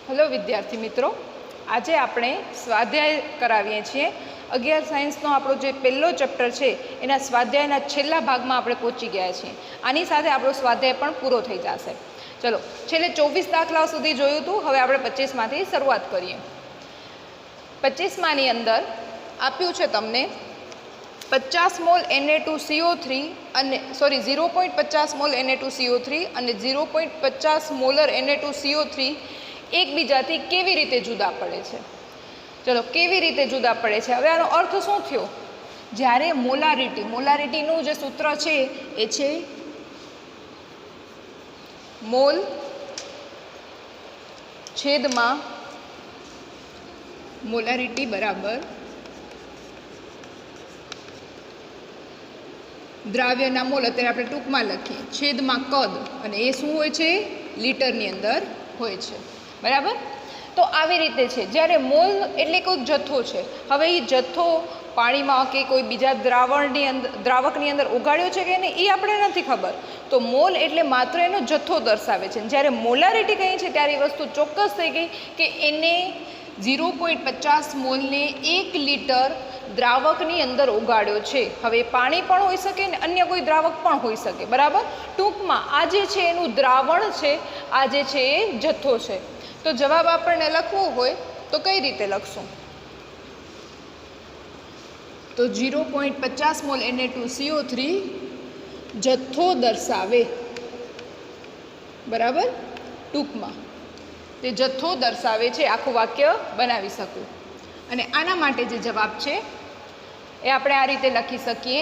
Hello विद्यार्थी मित्रों, आज આપણે સ્વાધ્યાય કરાવીએ છીએ 11 સાયન્સનો આપણો જે પહેલો ચેપ્ટર છે એના સ્વાધ્યાયના છેલ્લા ભાગમાં આપણે પહોંચી ગયા છીએ। આની સાથે આપણો સ્વાધ્યાય પણ પૂરો થઈ જશે। ચલો, છેલ્લે 24 દાખલાઓ સુધી જોયું હતું, હવે આપણે 25 માંથી શરૂઆત કરીએ। 25 માની અંદર આપ્યું છે તમને 50 મોલ Na2CO3 અને 0.50 મોલ Na2CO3 અને 0.50 મોલર Na2CO3 એકબીજાથી કેવી રીતે જુદા પડે છે। ચલો, કેવી રીતે જુદા પડે છે, હવે આનો અર્થ શું થયો? જ્યારે મોલારિટીનું જે સૂત્ર છે એ છે મોલ છેદમાં મોલારિટી બરાબર દ્રાવ્યના મોલ, અત્યારે આપણે ટૂંકમાં લખીએ, છેદમાં કદ, અને એ શું હોય છે? લીટરની અંદર હોય છે, બરાબર। તો આવી રીતે છે, જ્યારે મોલ એટલે કોઈ જથ્થો છે, હવે એ જથ્થો પાણીમાં કે કોઈ બીજા દ્રાવકની અંદર ઓગાળ્યો છે કે નહીં એ આપણે નથી ખબર, તો મોલ એટલે માત્ર એનો જથ્થો દર્શાવે છે। જ્યારે મોલારિટી કહી છે ત્યારે એ વસ્તુ ચોક્કસ થઈ ગઈ કે એને 0.50 મોલને 1 લીટર દ્રાવકની અંદર ઓગાળ્યો છે। હવે પાણી પણ હોઈ શકે ને અન્ય કોઈ દ્રાવક પણ હોઈ શકે, બરાબર। ટૂંકમાં આ જે છે એનું દ્રાવણ છે, આ જે છે એ જથ્થો છે। તો જવાબ આપણને લખવો હોય તો કઈ રીતે લખશું? તો 0.50 મોલ Na2CO3 જથ્થો દર્શાવે, બરાબર। ટૂંકમાં તે જથ્થો દર્શાવે છે, આખું વાક્ય બનાવી શકું। અને આના માટે જે જવાબ છે એ આપણે આ રીતે લખી શકીએ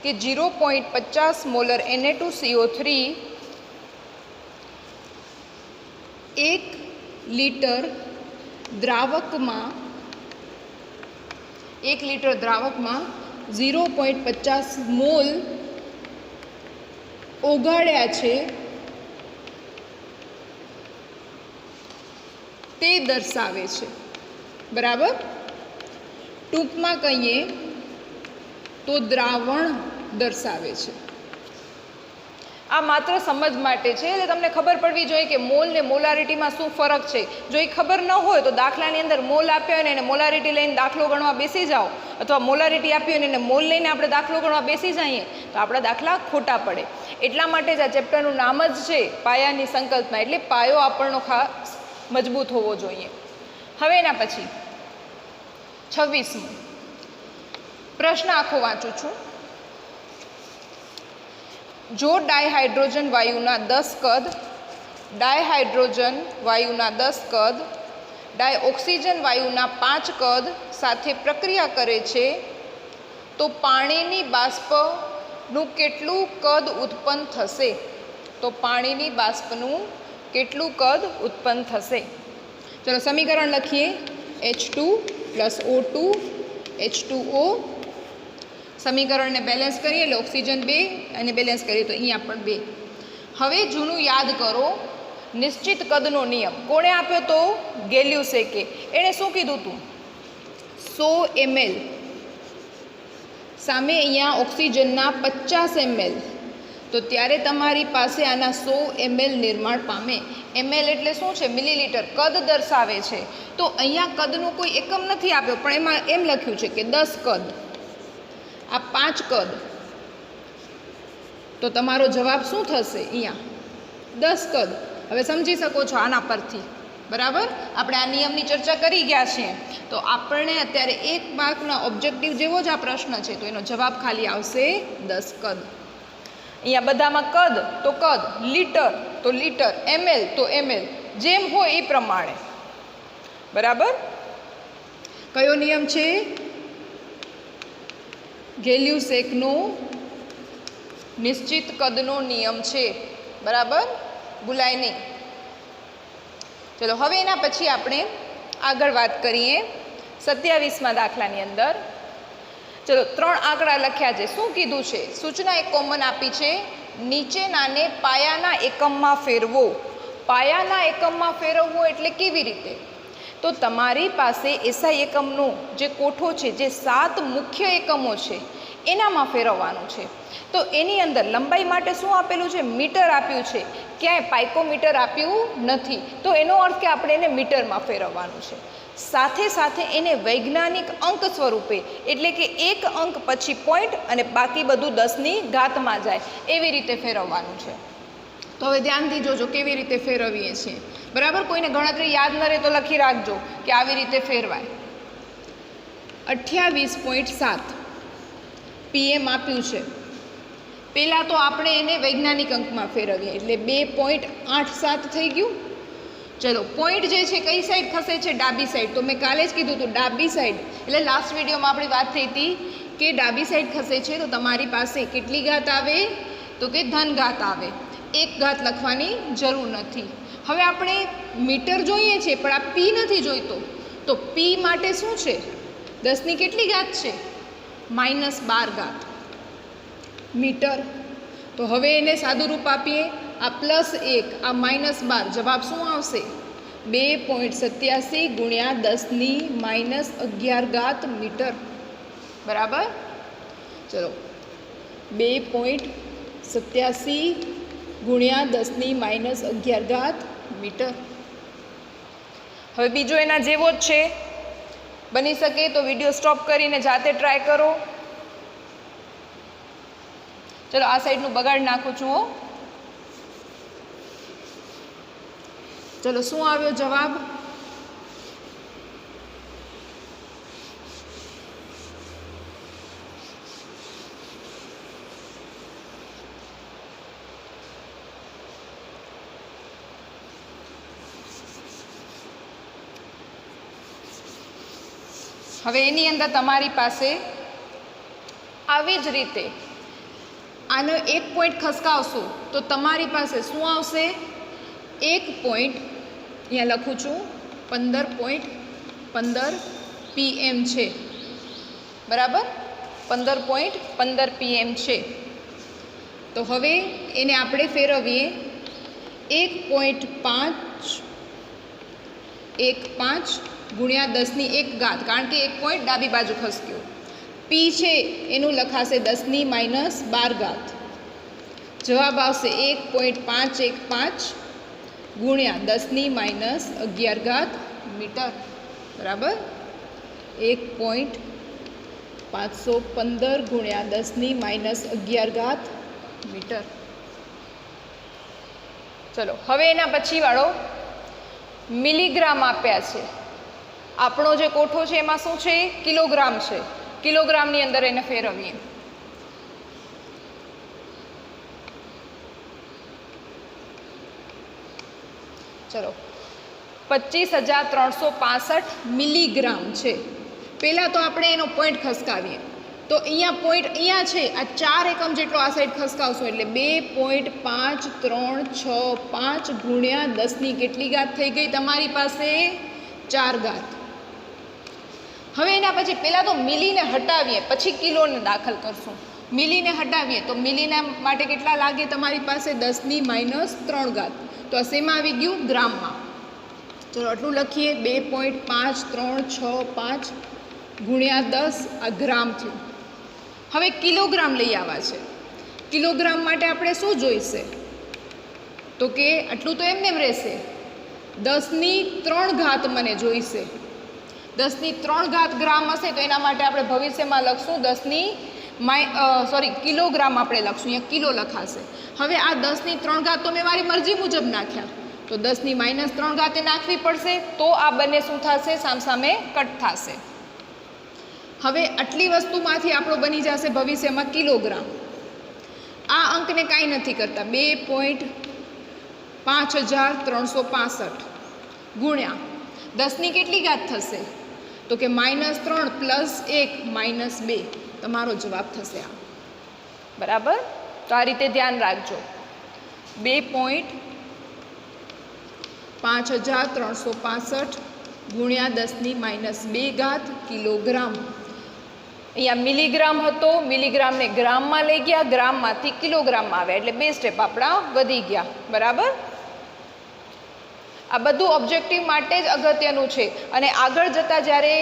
કે 0.50 મોલર Na2CO3 1 લીટર દ્રાવકમાં 0.50 મોલ ઓગાળ્યા છે તે દર્શાવે છે, બરાબર। ટૂંકમાં કહીએ તો દ્રાવણ દર્શાવે છે। આ માત્ર સમજ માટે છે, એટલે તમને ખબર પડવી જોઈએ કે મોલ ને મોલારિટીમાં શું ફરક છે। જો એ ખબર ન હોય તો દાખલાની અંદર મોલ આપ્યો હોય ને એને મોલારિટી લઈને દાખલો ગણવા બેસી જાઓ, અથવા મોલારિટી આપી હોય ને એને મોલ લઈને આપણે દાખલો ગણવા બેસી જઈએ તો આપણા દાખલા ખોટા પડે। એટલા માટે જ આ ચેપ્ટરનું નામ જ છે પાયાની સંકલ્પના, એટલે પાયો આપણનો ખાસ મજબૂત હોવો જોઈએ। હવે એના પછી 26મો પ્રશ્ન આખો વાંચું છું। જો ડાયહાઇડ્રોજન વાયુના 10 કદ, ડાયહાઇડ્રોજન વાયુના 10 કદ ડાયઓક્સિજન વાયુના 5 કદ સાથે પ્રક્રિયા કરે છે તો પાણીની બાષ્પનું કેટલું કદ ઉત્પન્ન થશે? તો પાણીની બાષ્પનું કેટલું કદ ઉત્પન્ન થશે? ચલો સમીકરણ લખીએ। H2 + O2 H2O, સમીકરણને બેલેન્સ કરીએ એટલે ઓક્સિજન 2 અને બેલેન્સ કરીએ તો અહીંયા પણ 2। હવે જૂનું યાદ કરો, નિશ્ચિત કદનો નિયમ કોણે આપ્યો તો? ગેલ્યુસેકે। એણે શું કીધું હતું? 100 ml સામે અહીંયા ઓક્સિજનના 50 ml, તો ત્યારે તમારી પાસે આના 100 ml નિર્માણ પામે। ml એટલે શું છે? મિલીલીટર, કદ દર્શાવે છે। તો અહીંયા કદનો કોઈ એકમ નથી આપ્યો, પણ એમાં એમ લખ્યું છે કે 10 કદ, આ 5 કદ, તો તમારો જવાબ શું થશે? અહીંયા 10 કદ। હવે સમજી શકો છો આના પરથી, બરાબર। આપણે આ નિયમની ચર્ચા કરી ગયા છીએ, તો આપણને અત્યારે 1 માર્કના ઓબ્જેક્ટિવ જેવો જ આ પ્રશ્ન છે, તો એનો જવાબ ખાલી આવશે 10 કદ। અહીંયા બધામાં કદ તો કદ, લીટર તો લીટર, ml તો ml, જેમ હોય એ પ્રમાણે, બરાબર। કયો નિયમ છે? ગેલ્યુસેકનો નિશ્ચિત કદનો નિયમ છે, બરાબર, ભૂલાય નહીં। ચલો હવે એના પછી આપણે આગળ વાત કરીએ 27મા દાખલાની અંદર। ચલો 3 આંકડા લખ્યા છે, શું કીધું છે? સૂચના એક કોમન આપી છે, નીચેનાને પાયાના એકમમાં ફેરવો। પાયાના એકમમાં ફેરવવો એટલે કેવી રીતે? તો તમારી પાસે એસઆઈ એકમનો જે કોઠો છે, જે 7 મુખ્ય એકમો છે એનામાં ફેરવવાનું છે. તો એની અંદર લંબાઈ માટે શું આપેલું છે? મીટર આપ્યું છે, ક્યાંય પાઇકોમીટર આપ્યું નથી. તો એનો અર્થ કે આપણે એને મીટરમાં ફેરવવાનું છે. સાથે સાથે એને વૈજ્ઞાનિક અંક સ્વરૂપે, એટલે કે એક અંક પછી પોઈન્ટ અને બાકી બધું 10ની ઘાતમાં જાય એવી રીતે ફેરવવાનું છે. તો હવે ધ્યાનથી જોજો કેવી રીતે ફેરવીએ છીએ. બરાબર, કોઈને ગણતરી યાદ ન રહે તો લખી રાખજો કે આવી રીતે ફેરવાય. 28.7 PM આપ્યું છે. પહેલાં તો આપણે એને વૈજ્ઞાનિક અંકમાં ફેરવીએ એટલે 2.87 થઈ ગયું. ચલો, પોઈન્ટ જે છે કઈ સાઈડ ખસે છે? ડાબી સાઈડ. તો મેં કાલે જ કીધું હતું ડાબી સાઈડ, એટલે લાસ્ટ વિડીયોમાં આપણી વાત થઈ હતી કે ડાબી સાઈડ ખસે છે તો તમારી પાસે કેટલી ઘાત આવે? તો કે ધન ઘાત આવે. એક ઘાત લખવાની જરૂર નથી. હવે આપણે મીટર જોઈએ છીએ પણ આ પી નથી જોઈતો. તો પી માટે શું છે? 10ની કેટલી ઘાત છે? -12 મીટર. તો હવે એને સાદું રૂપ આપીએ, આ +1 આ -12, જવાબ શું આવશે? 2.87 ગુણ્યા 10⁻11 મીટર. બરાબર. ચલો, 2.87 ગુણ્યા 10⁻11 મીટર. હવે બીજો એના જેવો જ છે. બની શકે તો વિડીયો સ્ટોપ કરીને જાતે ટ્રાય કરો. ચલો, આ સાઈડનું બગાડ નાખું છું હો. ચલો, શું આવ્યો જવાબ? હવે એની અંદર તમારી પાસે આવી જ રીતે આનો એક પોઈન્ટ ખસકાવશો તો તમારી પાસે શું આવશે? 1 પોઈન્ટ, અહીંયા લખું છું 15.15 PM છે. બરાબર, 15.15 PM છે. તો હવે એને આપણે ફેરવીએ 1.5 ગુણ્યા 10⁻1, કારણ કે એક પોઈન્ટ ડાબી બાજુ ખસક્યો. પી છે એનું લખાશે 10⁻12. જવાબ આવશે 1.515 ગુણ્યા 10⁻11 મીટર. બરાબર, 1.515 ગુણ્યા 10⁻11 મીટર. ચલો, હવે એના પછી વાળો મિલીગ્રામ આપ્યા છે. આપણો જે કોઠો છે એમાં શું છે? કિલોગ્રામ છે. કિલોગ્રામની અંદર એને ફેરવીએ. ચલો, 25,365 મિલીગ્રામ છે. પહેલાં તો આપણે એનો પોઈન્ટ ખસકાવીએ. તો અહીંયા પોઈન્ટ અહીંયા છે, આ 4 એકમ જેટલો આ સાઈડ ખસકાવશો એટલે 2.5365 ગુણ્યા 10ની કેટલી ઘાત થઈ ગઈ તમારી પાસે? 4 ઘાત. હવે એના પછી પહેલાં તો મિલીને હટાવીએ, પછી કિલોને દાખલ કરશું. મિલીને હટાવીએ તો મિલીના માટે કેટલા લાગે તમારી પાસે? 10⁻3. તો આ શેમાં આવી ગયું? ગ્રામમાં. ચલો, આટલું લખીએ. 2.5365 ગુણ્યા 10 આ ગ્રામ થયું. હવે કિલોગ્રામ લઈ આવ્યા છે. કિલોગ્રામ માટે આપણે શું જોઈશે? તો કે આટલું તો એમને એમ રહેશે. 10⁻3 મને જોઈશે. 10⁻3 ગ્રામ હશે તો એના માટે આપણે ભવિષ્યમાં લખશું કિલોગ્રામ આપણે લખશું. અહીંયા કિલો લખાશે. હવે આ 10⁻3 તો મેં મારી મરજી મુજબ નાખ્યા, તો 10⁻3 નાખવી પડશે. તો આ બંને શું થશે? સામસામે કટ થશે. હવે આટલી વસ્તુમાંથી આપણો બની જશે ભવિષ્યમાં કિલોગ્રામ. આ અંકને કાંઈ નથી કરતા. 2.5365 ગુણ્યા 10ની કેટલી ઘાત થશે? તો કે -3 +1 -2 તમારો જવાબ થશે આ. બરાબર, તો આ રીતે ધ્યાન રાખજો. 2.5365 ગુણ્યા 10⁻2 કિલોગ્રામ. અહીંયા મિલીગ્રામ હતો, મિલીગ્રામને ગ્રામમાં લઈ ગયા, ગ્રામમાંથી કિલોગ્રામમાં આવ્યા, એટલે 2 સ્ટેપ આપણા વધી ગયા. બરાબર, આ બધું ઓબ્જેક્ટિવ માટે જ અગત્યનું છે. અને આગળ જતાં જ્યારે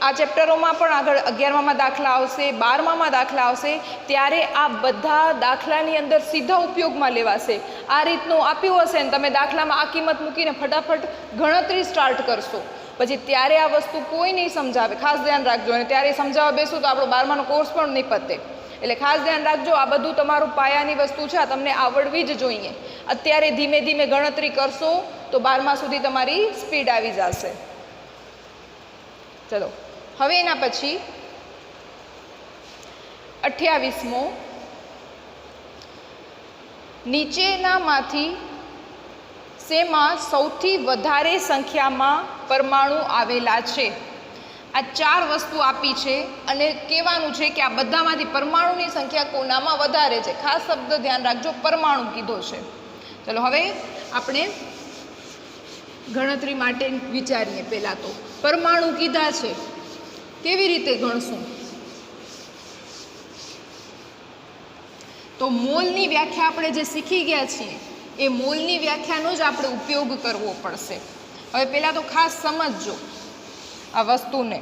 આ ચેપ્ટરોમાં પણ આગળ 11માં દાખલા આવશે, 12માં દાખલા આવશે, ત્યારે આ બધા દાખલાની અંદર સીધા ઉપયોગમાં લેવાશે. આ રીતનું આપ્યું હશે ને તમે દાખલામાં આ કિંમત મૂકીને ફટાફટ ગણતરી સ્ટાર્ટ કરશો, પછી ત્યારે આ વસ્તુ કોઈ નહીં સમજાવે. ખાસ ધ્યાન રાખજો. અને ત્યારે સમજાવવા બેસું તો આપણો 12માનો કોર્સ પણ નહીં પતે. એટલે ખાસ ધ્યાન રાખજો, આ બધું તમારું પાયાની વસ્તુ છે, આ તમને આવડવી જ જોઈએ. અત્યારે ધીમે ધીમે ગણતરી કરશો તો 12મા સુધી તમારી સ્પીડ આવી જશે. ચલો હવે એના પછી 28મો, નીચેનામાંથી શેમાં સૌથી વધારે સંખ્યામાં પરમાણુ આવેલા છે? આ 4 વસ્તુ આપી છે અને કહેવાનું છે કે આ બધામાંથી પરમાણુની સંખ્યા કોનામાં વધારે છે. ખાસ શબ્દ ધ્યાન રાખજો, પરમાણુ કીધો છે. ચલો હવે આપણે ગણતરી માટે વિચારીએ. પહેલાં તો પરમાણુ કીધા છે, કેવી રીતે ગણશું? તો મોલની વ્યાખ્યા આપણે જે શીખી ગયા છીએ એ મોલની વ્યાખ્યાનો જ આપણે ઉપયોગ કરવો પડશે. હવે પહેલાં તો ખાસ સમજજો આ વસ્તુને.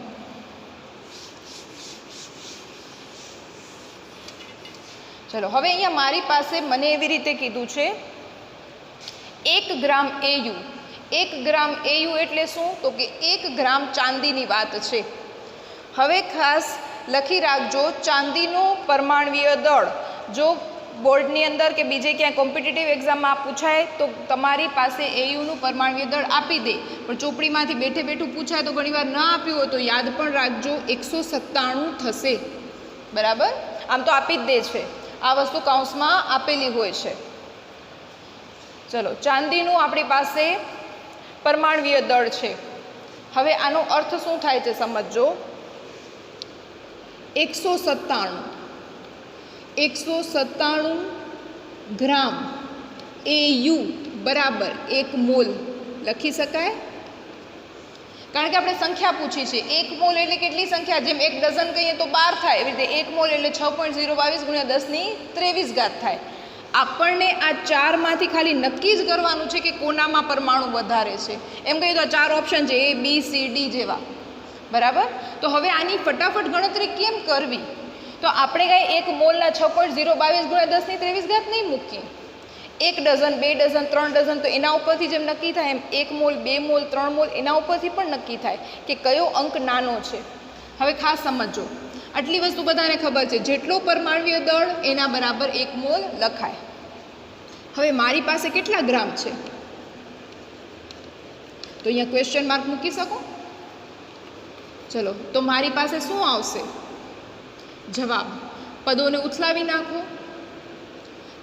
ચલો હવે અહીંયા મારી પાસે મને એવી રીતે કીધું છે 1 ગ્રામ AU. 1 ગ્રામ AU એટલે શું? તો કે 1 ગ્રામ ચાંદીની વાત છે. હવે ખાસ લખી રાખજો, ચાંદીનો પરમાણ્વીય દળ જો બોર્ડની અંદર કે બીજે ક્યાંય કોમ્પિટિટિવ એક્ઝામમાં પૂછાય તો તમારી પાસે AUનું પરમાણ્વીય દળ આપી દે, પણ ચોપડીમાંથી બેઠે બેઠું પૂછાય તો ઘણીવાર ન આપ્યું હોય તો યાદ પણ રાખજો 197 થશે. બરાબર? આમ તો આપી જ દે છે, આ વસ્તુ કૌંસમાં આપેલી હોય છે. ચલો, ચાંદીનું આપણી પાસે પરમાણ્વીય દળ છે. હવે આનો અર્થ શું થાય છે સમજો. 197 ગ્રામ AU બરાબર 1 મોલ લખી શકાય, કારણ કે આપણે સંખ્યા પૂછી છે. 1 મોલ એટલે કેટલી સંખ્યા? જેમ 1 ડઝન કહીએ તો 12 થાય, એવી રીતે 1 મોલ એટલે 6.022 × 10⁻23 થાય. આપણને આ 4માંથી ખાલી નક્કી જ કરવાનું છે કે કોનામાં પરમાણુ વધારે છે. એમ કહીએ તો 4 ઓપ્શન છે, A, B, C, D જેવા. બરાબર? તો હવે આની ફટાફટ ગણતરી કેમ કરવી? તો આપણે કાંઈ 1 મોલના 6.022 × 10⁻23 નહીં મૂકીએ. 1 ડઝન, 2 ડઝન, 3 ડઝન, તો એના ઉપરથી જેમ નક્કી થાય એમ 1 મોલ, 2 મોલ, 3 મોલ એના ઉપરથી પણ નક્કી થાય કે કયો અંક નાનો છે. હવે ખાસ સમજો, આટલી વસ્તુ બધાને ખબર છે, જેટલો પરમાણ્વીય દળ એના બરાબર 1 મોલ લખાય. હવે મારી પાસે કેટલા ગ્રામ છે? તો અહીંયા ક્વેશ્ચન માર્ક મૂકી શકો. ચલો, તો મારી પાસે શું આવશે જવાબ? પદોને ઉથલાવી નાખો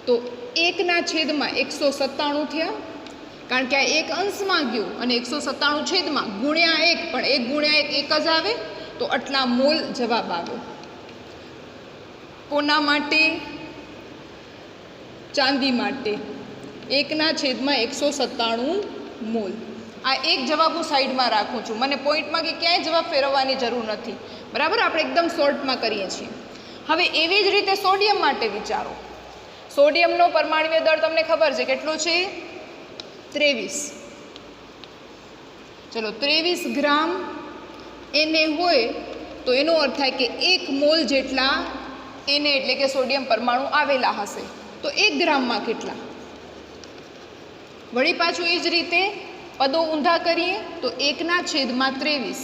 તો 1/197 થયા, કારણ કે આ 1 અંશમાં ગયું અને 197 છેદમાં ગુણ્યા 1, પણ 1 × 1 1 જ આવે, તો આટલા મોલ જવાબ આવ્યો. કોના માટે? ચાંદી માટે 1/197 મોલ. આ એક જવાબ હું સાઈડમાં રાખું છું, મને પોઈન્ટમાં કે ક્યાંય જવાબ ફેરવવાની જરૂર નથી. બરાબર? આપણે એકદમ શોર્ટમાં કરીએ છીએ. હવે એવી જ રીતે સોડિયમ માટે વિચારો. સોડિયમનો પરમાણ્વીય દળ તમને ખબર છે કેટલો છે? 23. ચલો, 23 ગ્રામ Na હોય તો એનો અર્થ થાય કે 1 મોલ જેટલા Na એટલે કે સોડિયમ પરમાણુ આવેલા હશે. તો 1 ગ્રામમાં કેટલા? વળી પાછું એ જ રીતે પદો ઊંધા કરીએ તો 1/23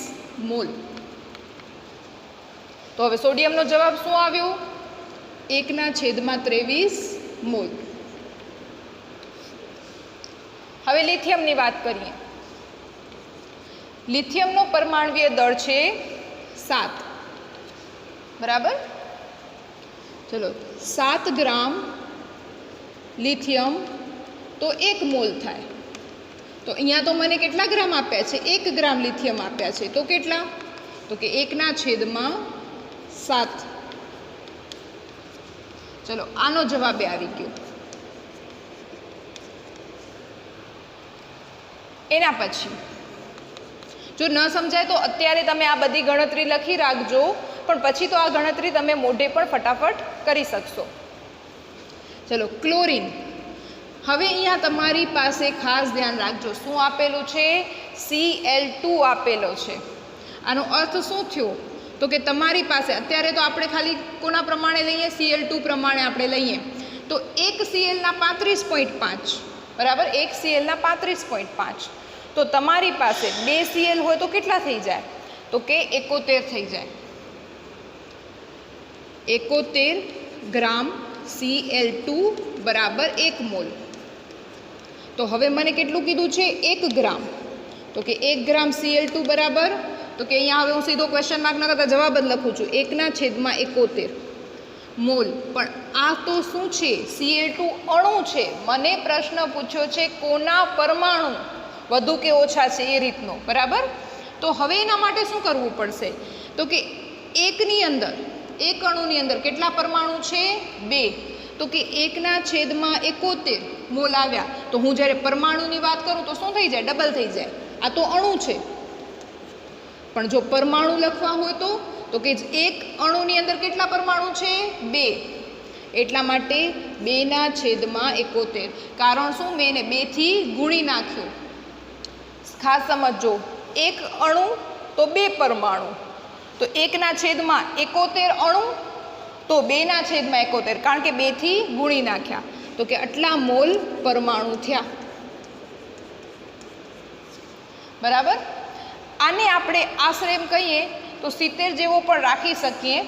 મોલ. તો હવે સોડિયમનો જવાબ શું આવ્યો? 1/23 મોલ. હવે લિથિયમની વાત કરીએ. લિથિયમનો પરમાણ્વીય દળ છે 7. બરાબર? ચલો, 7 ગ્રામ લિથિયમ તો 1 મોલ થાય. તો અહીંયા તો મને કેટલા ગ્રામ આપ્યા છે? 1 ગ્રામ લિથિયમ આપ્યા છે. તો કેટલા? તો કે 1/7. ચલો, આનો જવાબ આવી ગયો. એના પછી જો ન સમજાય તો અત્યારે તમે આ બધી ગણતરી લખી રાખજો, પણ પછી તો આ ગણતરી તમે મોઢે પણ ફટાફટ કરી શકશો. ચલો, ક્લોરીન. હવે અહીંયા તમારી પાસે ખાસ ધ્યાન રાખજો, શું આપેલું છે? Cl2 આપેલો છે. આનો અર્થ શું થયો તો કે તમારી પાસે અત્યારે તો આપણે ખાલી કોના પ્રમાણે લઈએ, Cl2 પ્રમાણે આપણે લઈએ તો એક Clના 35.5 બરાબર, એક Clના 35.5, તો તમારી પાસે 2 Cl હોય તો કેટલા થઈ જાય તો કે 71 થઈ જાય, 71 ગ્રામ Cl2 બરાબર 1 મોલ. તો હવે મને કેટલું કીધું છે 1 ગ્રામ, તો કે 1 ગ્રામ Cl2 બરાબર, તો કે અહીંયા હવે હું સીધો ક્વેશ્ચન માર્ક ન કરતા જવાબ જ લખું છું 1/71 મોલ. પણ આ તો શું છે Cl2 અણુ છે, મને પ્રશ્ન પૂછ્યો છે કોના પરમાણુ વધુ કે ઓછા છે એ રીતનો બરાબર. તો હવે એના માટે શું કરવું પડશે તો કે એકની અંદર, એક અણુની અંદર કેટલા પરમાણુ છે 2, તો કે 1/71 મોલ આવ્યા, તો હું જ્યારે પરમાણુની વાત કરું તો શું થઈ જાય ડબલ થઈ જાય, આ તો અણુ છે. પણ જો પરમાણુ લખવા હોય તો કે એક અણુની અંદર કેટલા પરમાણુ છે 2, એટલા માટે 2/71. કારણ શું મેં એને 2 થી ગુણી નાખ્યું. ખાસ સમજો, એક અણુ તો 2 પરમાણુ, તો 1/71 અણુ તો 2/71, કારણ કે 2 થી ગુણી નાખ્યા, તો કે આટલા મોલ પરમાણુ થયા બરાબર. આને આપણે આશરે એમ કહીએ તો 70 જેવો પણ રાખી શકીએ,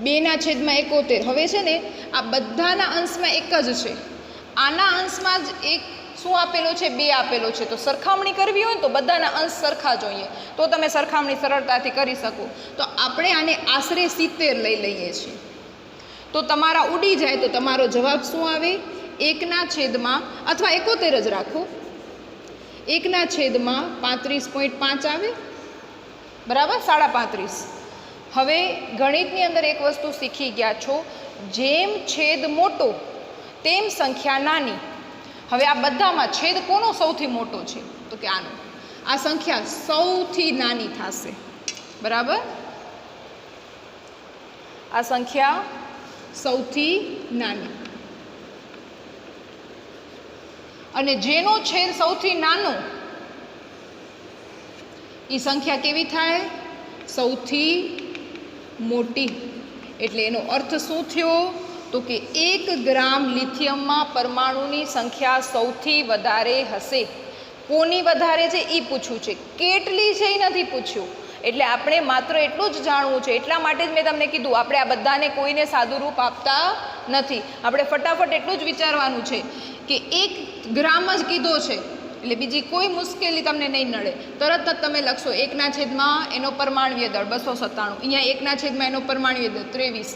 2/71. હવે છે ને આ બધાના અંશમાં એક જ છે, આના અંશમાં જ એક શું આપેલો છે 2 આપેલો છે, તો સરખામણી કરવી હોય તો બધાના અંશ સરખા જોઈએ તો તમે સરખામણી સરળતાથી કરી શકો. તો આપણે આને આશરે 70 લઈ લઈએ છીએ, તો તમારા ઉડી જાય તો તમારો જવાબ શું આવે 1/, અથવા 71 જ રાખો, 1/35.5 આવે બરાબર, 35.5. હવે ગણિતની અંદર એક વસ્તુ શીખી ગયા છો, જેમ છેદ મોટો તેમ સંખ્યા નાની. હવે આ બધામાં છેદ કોનો સૌથી મોટો છે તો કે આનો, આ સંખ્યા સૌથી નાની થશે બરાબર, આ સંખ્યા સૌથી નાની. અને જેનો છેદ સૌથી નાનો એ સંખ્યા કેવી થાય સૌથી મોટી. એટલે એનો અર્થ શું થયો તો કે 1 ગ્રામ લિથિયમમાં પરમાણુની સંખ્યા સૌથી વધારે હશે. કોની વધારે છે એ પૂછ્યું છે, કેટલી છે એ નથી પૂછ્યું. એટલે આપણે માત્ર એટલું જ જાણવું છે, એટલા માટે જ મેં તમને કીધું આપણે આ બધાને કોઈને સાદું રૂપ આપતા નથી. આપણે ફટાફટ એટલું જ વિચારવાનું છે કે 1 ગ્રામ જ કીધો છે, એટલે બીજી કોઈ મુશ્કેલી તમને નહીં નડે. તરત જ તમે લખશો 1/, એનો પરમાણ્વીય દળ 297, અહીંયા 1/, એનો પરમાણ્વીય દળ 23,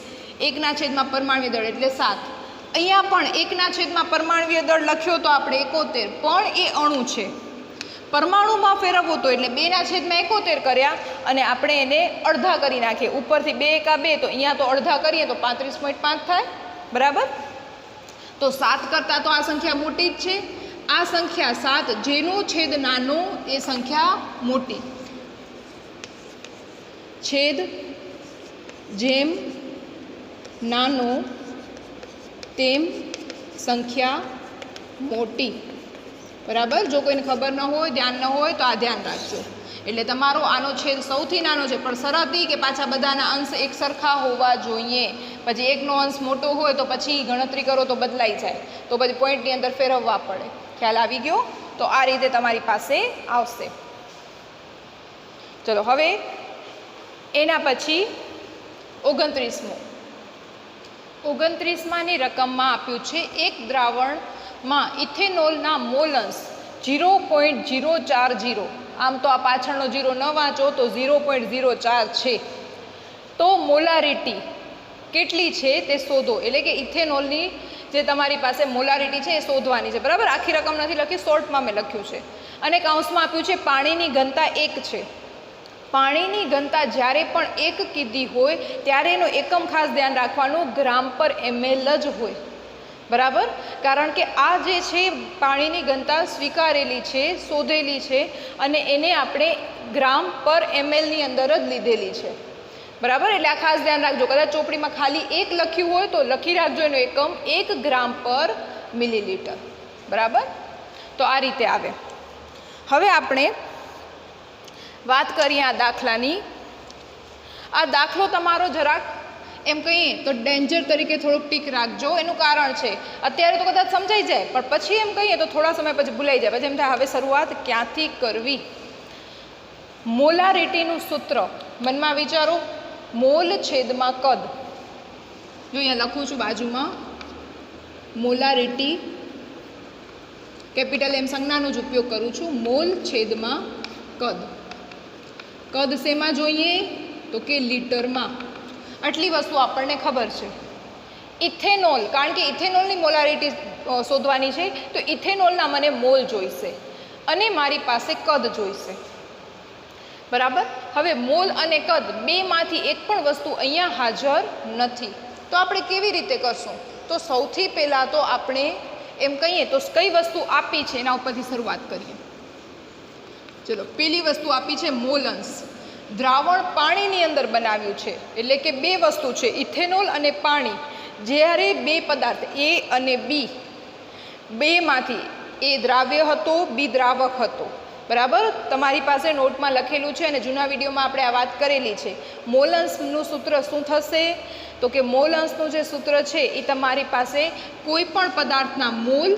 1/, પરમાણ્વીય દળ એટલે 7. અહીંયા પણ 1/, પરમાણ્વીય દળ લખ્યો તો આપણે 71, પણ એ અણુ છે. પરમાણુમાં ફેરવવો તો એટલે 2/71 કર્યા અને આપણે એને અડધા કરી નાખીએ. ઉપરથી 2 × 2, તો અહીંયા તો અડધા કરીએ તો 35.5 થાય બરાબર. તો 7 કરતાં તો આ સંખ્યા મોટી જ છે. આ સંખ્યા 7, જેનો છેદ નાનો એ સંખ્યા મોટી. છેદ જેમ નાનો તેમ સંખ્યા મોટી બરાબર. જો કોઈને ખબર ન હોય, ધ્યાન ન હોય તો આ ધ્યાન રાખજો. એટલે તમારો આનો છેદ સૌથી નાનો છે, પણ શરત એ કે પાછા બધાના અંશ એક સરખા હોવા જોઈએ. પછી એકનો અંશ મોટો હોય તો પછી ગણતરી કરો તો બદલાઈ જાય, તો પછી પોઈન્ટની અંદર ફેરવવા પડે. ખ્યાલ આવી ગયો? તો આ રીતે તમારી પાસે આવશે. ચલો હવે એના પછી 29માની રકમમાં આપ્યું છે એક દ્રાવણમાં ઇથેનોલના મોલ અંશ 0.040. આમ તો આ પાછળનો 0 ન વાંચો તો 0.04 છે. તો મોલારિટી કેટલી છે તે શોધો. એટલે કે ઇથેનોલની જે તમારી પાસે મોલારિટી છે એ શોધવાની છે બરાબર. આખી રકમ નથી લખી, શોર્ટમાં મેં લખ્યું છે. અને કૌંસમાં આપ્યું છે પાણીની ઘનતા 1 છે. પાણીની ઘનતા જ્યારે પણ 1 કીધી હોય ત્યારે એનો એકમ ખાસ ધ્યાન રાખવાનું ગ્રામ/ml જ હોય બરાબર. કારણ કે આ જે છે પાણીની ઘનતા સ્વીકારેલી છે, શોધેલી છે, અને એને આપણે ગ્રામ/ml અંદર જ લીધેલી છે બરાબર. એટલે આ ખાસ ધ્યાન રાખજો. કદાચ ચોપડીમાં ખાલી 1 લખ્યું હોય તો લખી રાખજો એનો એકમ 1 ગ્રામ/મિલીલીટર બરાબર. તો આ રીતે આવે. હવે આપણે વાત કરીએ આ દાખલાની. આ દાખલો તમારો જરાક એમ કહીએ તો ડેન્જર તરીકે થોડુંક ટીક રાખજો. એનું કારણ છે અત્યારે તો કદાચ સમજાઈ જાય, પણ પછી એમ કહીએ તો થોડા સમય પછી ભૂલાઈ જાય. પછી એમ થાય હવે શરૂઆત ક્યાંથી કરવી. મોલારિટીનું સૂત્ર મનમાં વિચારો. મોલ છેદમાં કદ. જો અહીંયા લખું છું બાજુમાં, મોલારિટી કેપિટલ એમ સંજ્ઞાનો જ ઉપયોગ કરું છું. મોલ છેદમાં કદ. કદ શેમાં જોઈએ તો કે લીટરમાં. આટલી વસ્તુ આપણને ખબર છે. ઇથેનોલ, કારણ કે ઇથેનોલની મોલારિટી શોધવાની છે, તો ઇથેનોલના મને મોલ જોઈશે અને મારી પાસે કદ જોઈશે. બરાબર. હવે મોલ અને કદ બેમાંથી એક પણ વસ્તુ અહીંયા હાજર નથી, તો આપણે કેવી રીતે કરશું? તો સૌથી પહેલાં તો આપણે એમ કહીએ તો કઈ વસ્તુ આપી છે એના ઉપરથી શરૂઆત કરીએ. ચલો, પેલી વસ્તુ આપી છે મોલન્સ. દ્રાવણ પાણીની અંદર બનાવ્યું છે, એટલે કે બે વસ્તુ છે, ઇથેનોલ અને પાણી. જ્યારે બે પદાર્થ એ અને બી, બેમાંથી એ દ્રાવ્ય હતો, બી દ્રાવક હતો. બરાબર. તમારી પાસે નોટમાં લખેલું છે અને જૂના વિડીયોમાં આપણે આ વાત કરેલી છે. મોલન્સનું સૂત્ર શું થશે? તો કે મોલન્સનું જે સૂત્ર છે એ તમારી પાસે કોઈ પણ પદાર્થના મોલ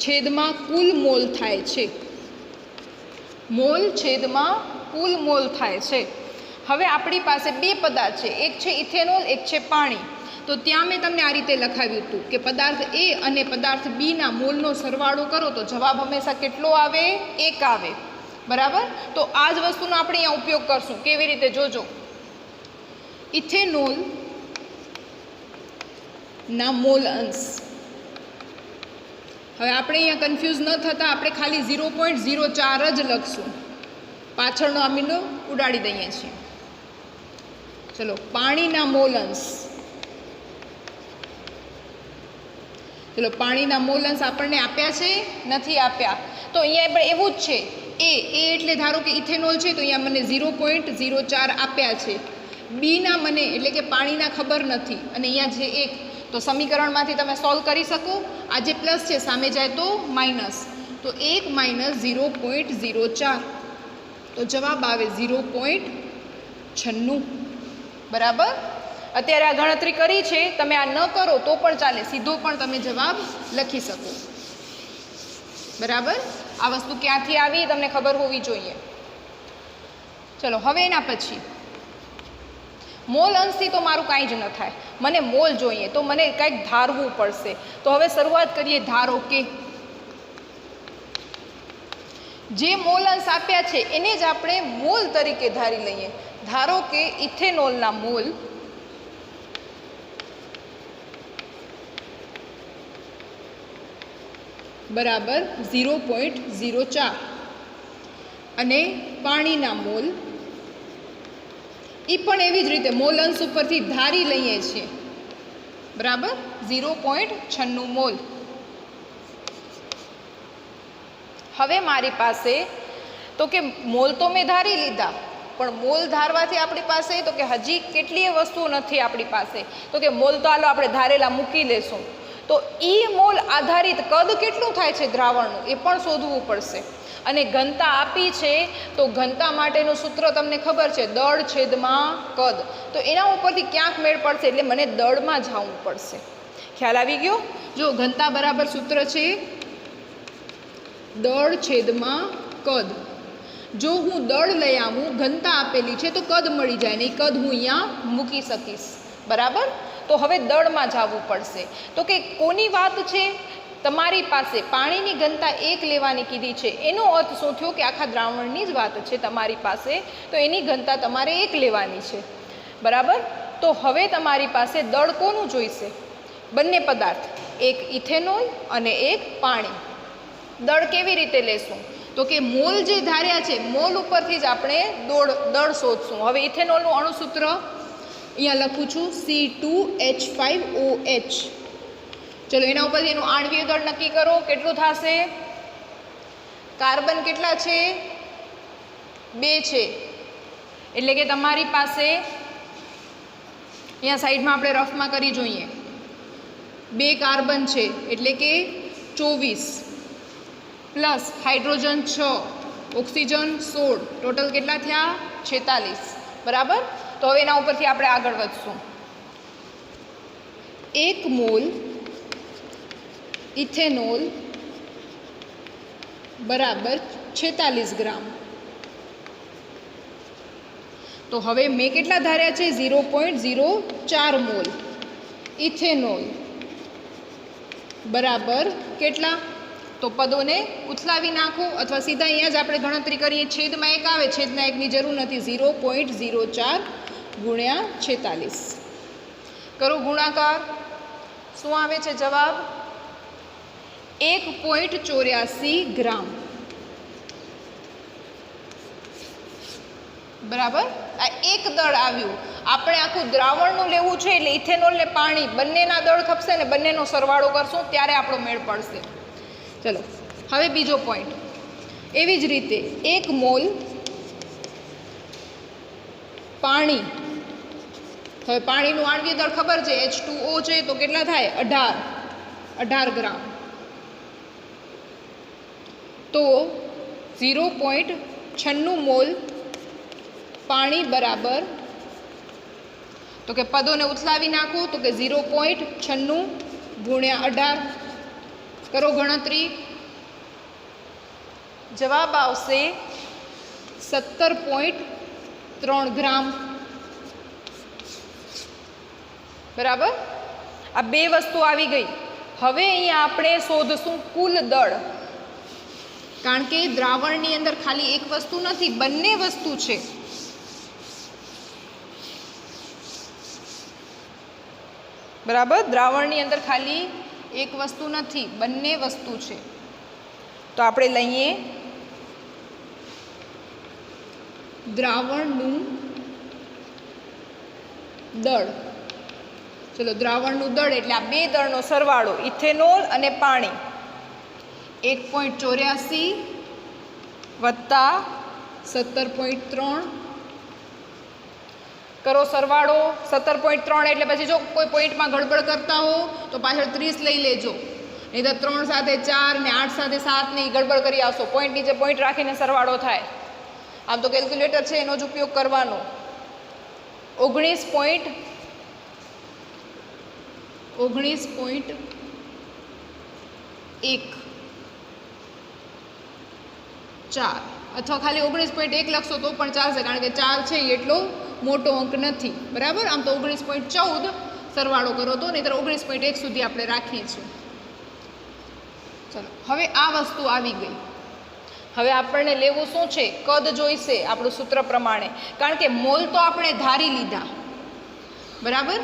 છેદમાં કુલ મોલ થાય છે. મોલ છેદમાં કુલ મોલ થાય છે. હવે આપણી પાસે બે પદાર્થ છે, એક છે ઇથેનોલ, એક છે પાણી. તો ત્યાં મેં તમને આ રીતે લખાવ્યું હતું કે પદાર્થ એ અને પદાર્થ બીના મોલનો સરવાળો કરો તો જવાબ હંમેશા કેટલો આવે? 1 આવે. બરાબર. તો આ જ વસ્તુનો આપણે અહીંયા ઉપયોગ કરશું. કેવી રીતે? જોજો. ઇથેનોલ ના મોલ અંશ. હવે આપણે અહીંયા કન્ફ્યુઝ ન થતા આપણે ખાલી 0.04 જ લખશું. પાછળનો અમીનો ઉડાડી દઈએ છીએ. ચલો, પાણીના મોલ અંશ. ચલો, પાણીના મોલ અંશ આપણને આપ્યા છે? નથી આપ્યા. તો અહીંયા પણ એવું જ છે. એ એટલે ધારો કે ઇથેનોલ છે, તો અહીંયા મને 0.04 આપ્યા છે. બીના મને એટલે કે પાણીના ખબર નથી, અને અહીંયા જે એક, તો સમીકરણમાંથી તમે સોલ્વ કરી શકો. આ જે પ્લસ છે સામે જાય તો માઇનસ, તો 1 માઇનસ 0.04, તો જવાબ આવે 0.96. બરાબર. અત્યારે આ ગણતરી કરી છે, તમે આ ન કરો તો પણ ચાલે, સીધો પણ તમે જવાબ લખી શકો. બરાબર. આ વસ્તુ ક્યાંથી આવી તમને ખબર હોવી જોઈએ. ચલો, હવે એના પછી મોલ અંશથી તો મારું કાંઈ જ ન થાય. મને મોલ જોઈએ તો મને કંઈક ધારવું પડશે. તો હવે શરૂઆત કરીએ. ધારો કે જે મોલ અંશ આપ્યા છે એને જ આપણે મોલ તરીકે ધારી લઈએ. ધારો કે ઇથેનોલના મોલ બરાબર 0.04 અને પાણીના મોલ એ પણ એવી જ રીતે મોલ અંશ ઉપરથી ધારી લઈએ છીએ. બરાબર. 0.96 મોલ. હવે મારી પાસે તો કે મોલ તો મેં ધારી લીધા, પણ મોલ ધારવાથી આપણી પાસે તો કે હજી કેટલીય વસ્તુઓ નથી આપણી પાસે. તો કે મોલ તો હાલો આપણે ધારેલા મૂકી લેશું. તો એ મોલ આધારિત કદ કેટલું થાય છે દ્રાવણનું એ પણ શોધવું પડશે. અને ઘનતા આપી છે, તો ઘનતા માટેનું સૂત્ર તમને ખબર છે, દળ છેદમાં કદ. તો એના ઉપરથી ક્યાંક મેળ પડશે, એટલે મને દળમાં જવું પડશે. ખ્યાલ આવી ગયો? જો ઘનતા બરાબર સૂત્ર છે દળ છેદમાં કદ. જો હું દળ લઈ આવું, ઘનતા આપેલી છે તો કદ મળી જાય, ને એ કદ હું અહીંયા મૂકી શકીશ. બરાબર. તો હવે દળમાં જવું પડશે. તો કે કોની વાત છે? તમારી પાસે પાણીની ઘનતા 1 લેવાની કીધી છે. એનો અર્થ શું થયો કે આખા દ્રાવણની જ વાત છે તમારી પાસે, તો એની ઘનતા તમારે 1 લેવાની છે. બરાબર. તો હવે તમારી પાસે દળ કોનું જોઈશે? બંને પદાર્થ, એક ઇથેનોલ અને એક પાણી. દળ કેવી રીતે લેશું? તો કે મોલ જે ધાર્યા છે મોલ ઉપરથી જ આપણે દળ શોધશું. હવે ઇથેનોલનું અણુસૂત્ર અહીંયા લખું છું, C2H5OH. ચલો, એના ઉપરથી એનું આણ્વીય દળ નક્કી કરો. કેટલું થશે? કાર્બન કેટલા છે? 2 છે. એટલે કે તમારી પાસે અહીંયા સાઈડમાં આપણે રફમાં કરી જોઈએ, 2 કાર્બન છે એટલે કે 24 પ્લસ હાઇડ્રોજન 6 ઓક્સિજન 16, ટોટલ કેટલા થયા 46, બરાબર. તો હવે એના ઉપરથી આપણે આગળ વધશું. 1 મોલ ઇથેનોલ બરાબર 46 ગ્રામ. તો હવે મેં કેટલા ધાર્યા છે 0.04 મોલ ઇથેનોલ બરાબર કેટલા, તો પદોને ઉથલાવી નાખો અથવા સીધા અહીંયા જ આપણે ગણતરી કરીએ. છેદમાં 1 આવે, છેદના 1ની જરૂર નથી. 0.04 ગુણ્યા 46 કરો ગુણાકાર. શું આવે છે જવાબ 1.84 ગ્રામ, બરાબર. આ એક દળ આવ્યું. આપણે આખું દ્રાવણનું લેવું છે એટલે ઇથેનોલ ને પાણી બંનેના દળ ખપશે ને બંનેનો સરવાળો કરશું ત્યારે આપણો મેળ પડશે. ચલો હવે બીજો પોઈન્ટ. એવી જ રીતે 1 મોલ પાણી, હવે પાણીનું આણ્વિક દળ ખબર છે H2O છે, તો કેટલા થાય 18 ગ્રામ. તો 0.96 મોલ પાણી બરાબર, તો કે પદોને ઉથલાવી નાખું તો કે 0.96 ગુણ્યા 18 કરો ગણતરી. જવાબ આવશે 17.3 ગ્રામ, બરાબર. આ બે વસ્તુ આવી ગઈ. હવે અહીંયા આપણે શોધશું કુલ દળ, કારણ કે દ્રાવણની અંદર ખાલી એક વસ્તુ નથી, બંને વસ્તુ છે. બરાબર, દ્રાવણની અંદર ખાલી એક વસ્તુ નથી, બંને વસ્તુ છે. તો આપણે લઈએ દ્રાવણનું દળ. ચલો દ્રાવણનું દળ એટલે આ બે દળનો સરવાળો ઇથેનોલ અને પાણી 1.84 વત્તા 17.3 કરો સરવાળો. 17.3 એટલે પછી જો કોઈ પોઈન્ટમાં ગડબડ કરતા હો તો પાછળ 30 લઈ લેજો, નહીં તો 3 સાથે 4 ને 8 સાથે 7 ની ગડબડ કરી આવશો. પોઈન્ટ નીચે પોઈન્ટ રાખીને સરવાળો થાય. આમ તો કેલ્ક્યુલેટર છે એનો જ ઉપયોગ કરવાનો. 19.4 અથવા ખાલી 19.1 લખશો તો પણ ચાલશે, કારણ કે 4 છે એટલો મોટો અંક નથી, બરાબર. આમ તો 19.14 સરવાળો કરો તો, નહીંતર 19.1 સુધી આપણે રાખીએ છીએ. ચલો હવે આ વસ્તુ આવી ગઈ. હવે આપણને લેવું શું છે કદ જોઈશે આપણું સૂત્ર પ્રમાણે, કારણ કે મોલ તો આપણે ધારી લીધા, બરાબર.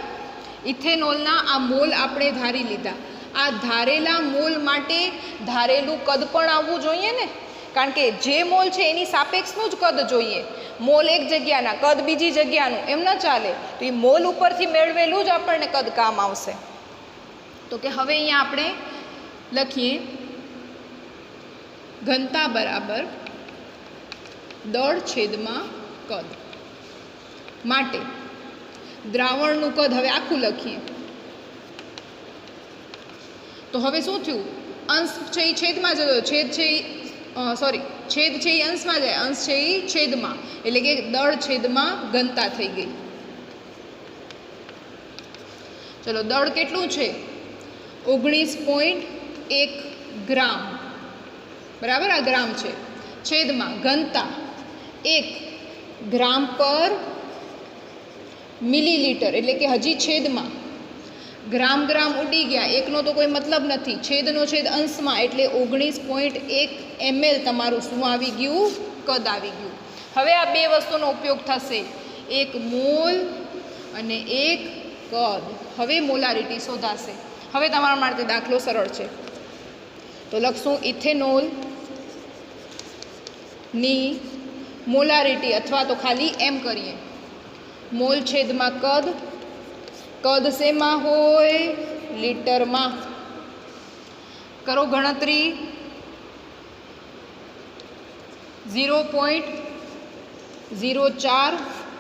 ઇથેનોલના આ મોલ આપણે ધારી લીધા. આ ધારેલા મોલ માટે ધારેલું કદ પણ આવવું જોઈએ ને, કારણ કે જે મોલ છે એની સાપેક્ષનું જ કદ જોઈએ. મોલ એક જગ્યાના, કદ બીજી જગ્યાનું, એમ ન ચાલે. તો એ મોલ ઉપરથી મેળવેલું જ આપણને કદ કામ આવશે. તો કે હવે અહીંયા આપણે લખીએ ઘનતા બરાબર દળ છેદમાં કદ. માટે દ્રાવણનું કદ હવે આખું લખીએ. તો હવે શું થયું, અંશ છે એ છેદમાં જતો, છેદ છે એ અંશમાં જાય, અંશ છે એ છેદમાં, એટલે કે દળ છેદમાં ઘનતા થઈ ગઈ. ચલો દળ કેટલું છે 19.1 ગ્રામ, બરાબર. આ ગ્રામ છે, છેદમાં ઘનતા 1 ગ્રામ પર મિલીલીટર, એટલે કે હજી છેદમાં ગ્રામ ગ્રામ ઉડી ગયા, એકનો તો કોઈ મતલબ નથી, છેદનો છેદ અંશમાં, એટલે 19.1 ml તમારું શું આવી ગયું કદ આવી ગયું. હવે આ બે વસ્તુનો ઉપયોગ થશે, એક મોલ અને એક કદ. હવે મોલારિટી શોધાશે. હવે તમારા માટે દાખલો સરળ છે. તો લખશું ઇથેનોલ ની મોલારિટી, અથવા તો ખાલી એમ કરીએ મોલ છેદમાં કદ. કદ શેમાં હોય લીટરમાં. કરો ગણતરી. 0.04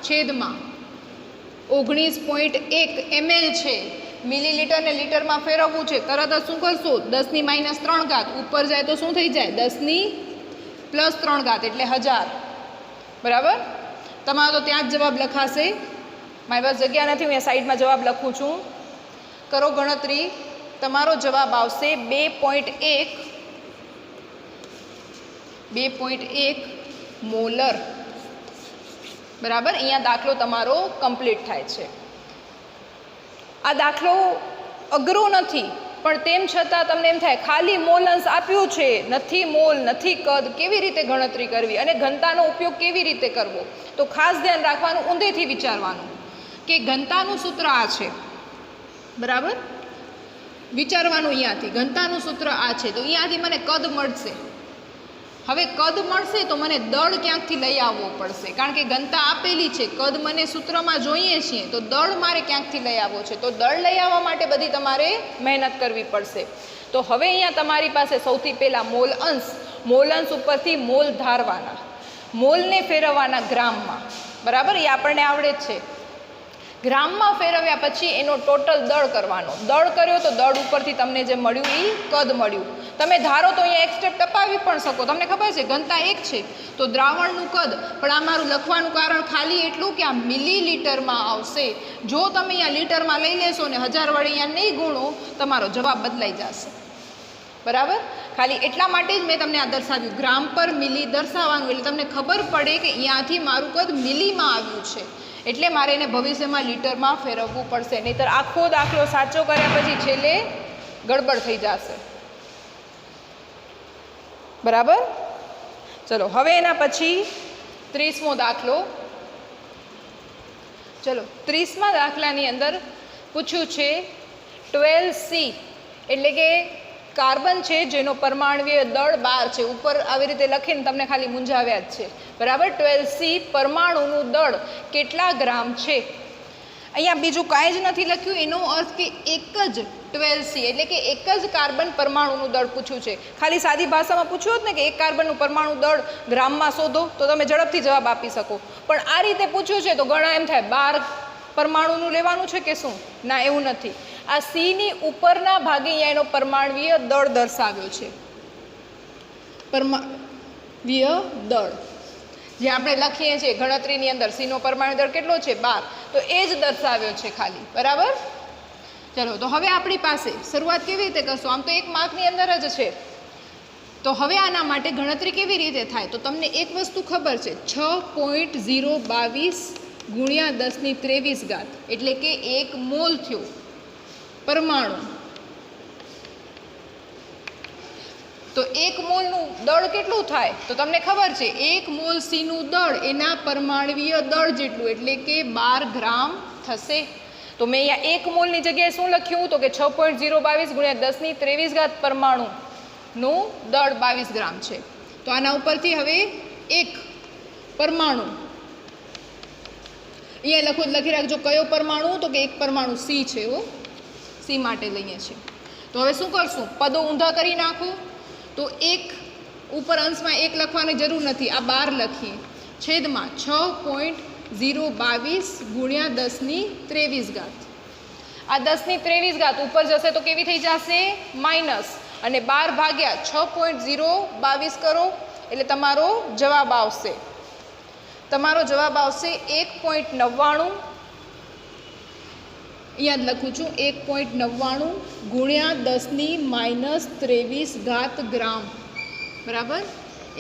છેદમાં 19.1 ml છે. મિલીલીટરને લીટરમાં ફેરવવું છે. તરત જ શું કરશો 10⁻³ ઉપર જાય તો શું થઈ જાય 10⁻³ પ્લસ 3 ઘાત એટલે 1000, બરાબર. તમારો તો ત્યાં જ જવાબ લખાશે. મારી પાસે જગ્યા નથી, હું અહીંયા સાઈડમાં જવાબ લખું છું. કરો ગણતરી. તમારો જવાબ આવશે 2.1 મોલર, બરાબર. અહીંયા દાખલો તમારો કમ્પ્લીટ થાય છે. આ દાખલો અઘરો નથી, પણ તેમ છતાં તમને એમ થાય ખાલી મોલ અંશ આપ્યું છે, નથી મોલ, નથી કદ, કેવી રીતે ગણતરી કરવી અને ઘનતાનો ઉપયોગ કેવી રીતે કરવો. તો ખાસ ધ્યાન રાખવાનું, ઊંધેથી વિચારવાનું કે ઘનતાનું સૂત્ર આ છે, બરાબર. વિચારવાનું અહીંયાથી ઘનતાનું સૂત્ર આ છે, તો અહીંયાથી મને કદ મળશે. હવે કદ મળશે તો મને દળ ક્યાંકથી લઈ આવવો પડશે, કારણ કે ઘનતા આપેલી છે, કદ મને સૂત્રમાં જોઈએ છીએ, તો દળ મારે ક્યાંકથી લઈ આવવો છે. તો દળ લઈ આવવા માટે બધી તમારે મહેનત કરવી પડશે. તો હવે અહીંયા તમારી પાસે સૌથી પહેલાં મોલ અંશ ઉપરથી મોલ ધારવાના, મોલને ફેરવવાના ગ્રામમાં, બરાબર. એ આપણને આવડે જ છે. ગ્રામમાં ફેરવ્યા પછી એનો ટોટલ દળ કરવાનો. દળ કર્યો તો દળ ઉપરથી તમને જે મળ્યું એ કદ મળ્યું. તમે ધારો તો અહીંયા એક સ્ટેપ ટપાવી પણ શકો. તમને ખબર છે ઘનતા 1 છે તો દ્રાવણનું કદ, પણ આ મારું લખવાનું કારણ ખાલી એટલું કે આ મિલીલીટરમાં આવશે. જો તમે અહીંયા લીટરમાં લઈ લેશો ને 1000 વડે અહીંયા નહીં ગુણો, તમારો જવાબ બદલાઈ જશે, બરાબર. ખાલી એટલા માટે જ મેં તમને આ દર્શાવ્યું, ગ્રામ પર મિલી દર્શાવવાનું, એટલે તમને ખબર પડે કે અહીંયાથી મારું કદ મિલીમાં આવ્યું છે, એટલે મારે એને ભવિષ્યમાં લીટરમાં ફેરવવું પડશે. નહીંતર આખો દાખલો સાચો કર્યા પછી છેલ્લે ગડબડ થઈ જશે, બરાબર. ચલો હવે એના પછી 30મો દાખલો. ચલો 30મા દાખલાની અંદર પૂછ્યું છે 12C, એટલે કે કાર્બન છે જેનો પરમાણુય દળ 12 છે. ઉપર આવી રીતે લખીને તમને ખાલી મૂંઝાવ્યા જ છે, બરાબર. 12C પરમાણુનું દળ કેટલા ગ્રામ છે. અહીંયા બીજું કાંઈ જ નથી લખ્યું, એનો અર્થ કે એક જ 12C એટલે કે એક જ કાર્બન પરમાણુનું દળ પૂછ્યું છે. ખાલી સાદી ભાષામાં પૂછ્યું હોત ને કે એક કાર્બનનું પરમાણુ દળ ગ્રામમાં શોધો, તો તમે ઝડપથી જવાબ આપી શકો. પણ આ રીતે પૂછ્યું છે તો ઘણા એમ થાય 12 પરમાણુનું લેવાનું છે કે શું. ના, એવું નથી. આ Cની ઉપરના ભાગે અહીંયા એનો પરમાણુય દળ દર્શાવ્યો છે. પરમાણુય દળ જે આપણે લખીએ છીએ ગણતરીની અંદર, Cનો પરમાણુ દળ કેટલો છે 12, તો એ જ દર્શાવ્યો છે ખાલી, બરાબર. ચલો તો હવે આપણી પાસે શરૂઆત કેવી રીતે કરશું. આમ તો 1 માર્કની અંદર જ છે, તો હવે આના માટે ગણતરી કેવી રીતે થાય. તો તમને એક વસ્તુ ખબર છે, 6.022 ગુણ્યા 10⁻23 ઘાત એટલે કે 1 મોલ થયો પરમાણુ. તો 1 મોલનું દળ કેટલું થાય તો તમને ખબર છે, 1 મોલ Cનું દળ એના પરમાણુય દળ જેટલું, એટલે કે 12 ગ્રામ થશે. તો મેં અહીંયા 1 મોલની જગ્યાએ શું લખ્યું, તો કે 6.022 ગુણ્યા 10⁻23 ઘાત પરમાણુનું દળ 22 ગ્રામ છે. તો આના ઉપરથી હવે 1 પરમાણુ અહીંયા લખી રાખજો કયો પરમાણુ, તો કે 1 પરમાણુ C છે. C માટે લઈએ છીએ. તો હવે શું કરશું, પદો ઊંધા કરી નાખો. તો 1 ઉપર અંશમાં 1 લખવાની જરૂર નથી, આ 12 લખીએ, છેદમાં 6.022 ગુણ્યા 10⁻23 ઘાત. આ 10⁻23 ઘાત ઉપર જશે તો કેવી થઈ જશે, માઇનસ, અને 12 ભાગ્યા 6.022 કરો એટલે તમારો જવાબ આવશે. 1.99. અહીંયા લખું છું 1.99 ગુણ્યા 10⁻23 ઘાત ગ્રામ, બરાબર.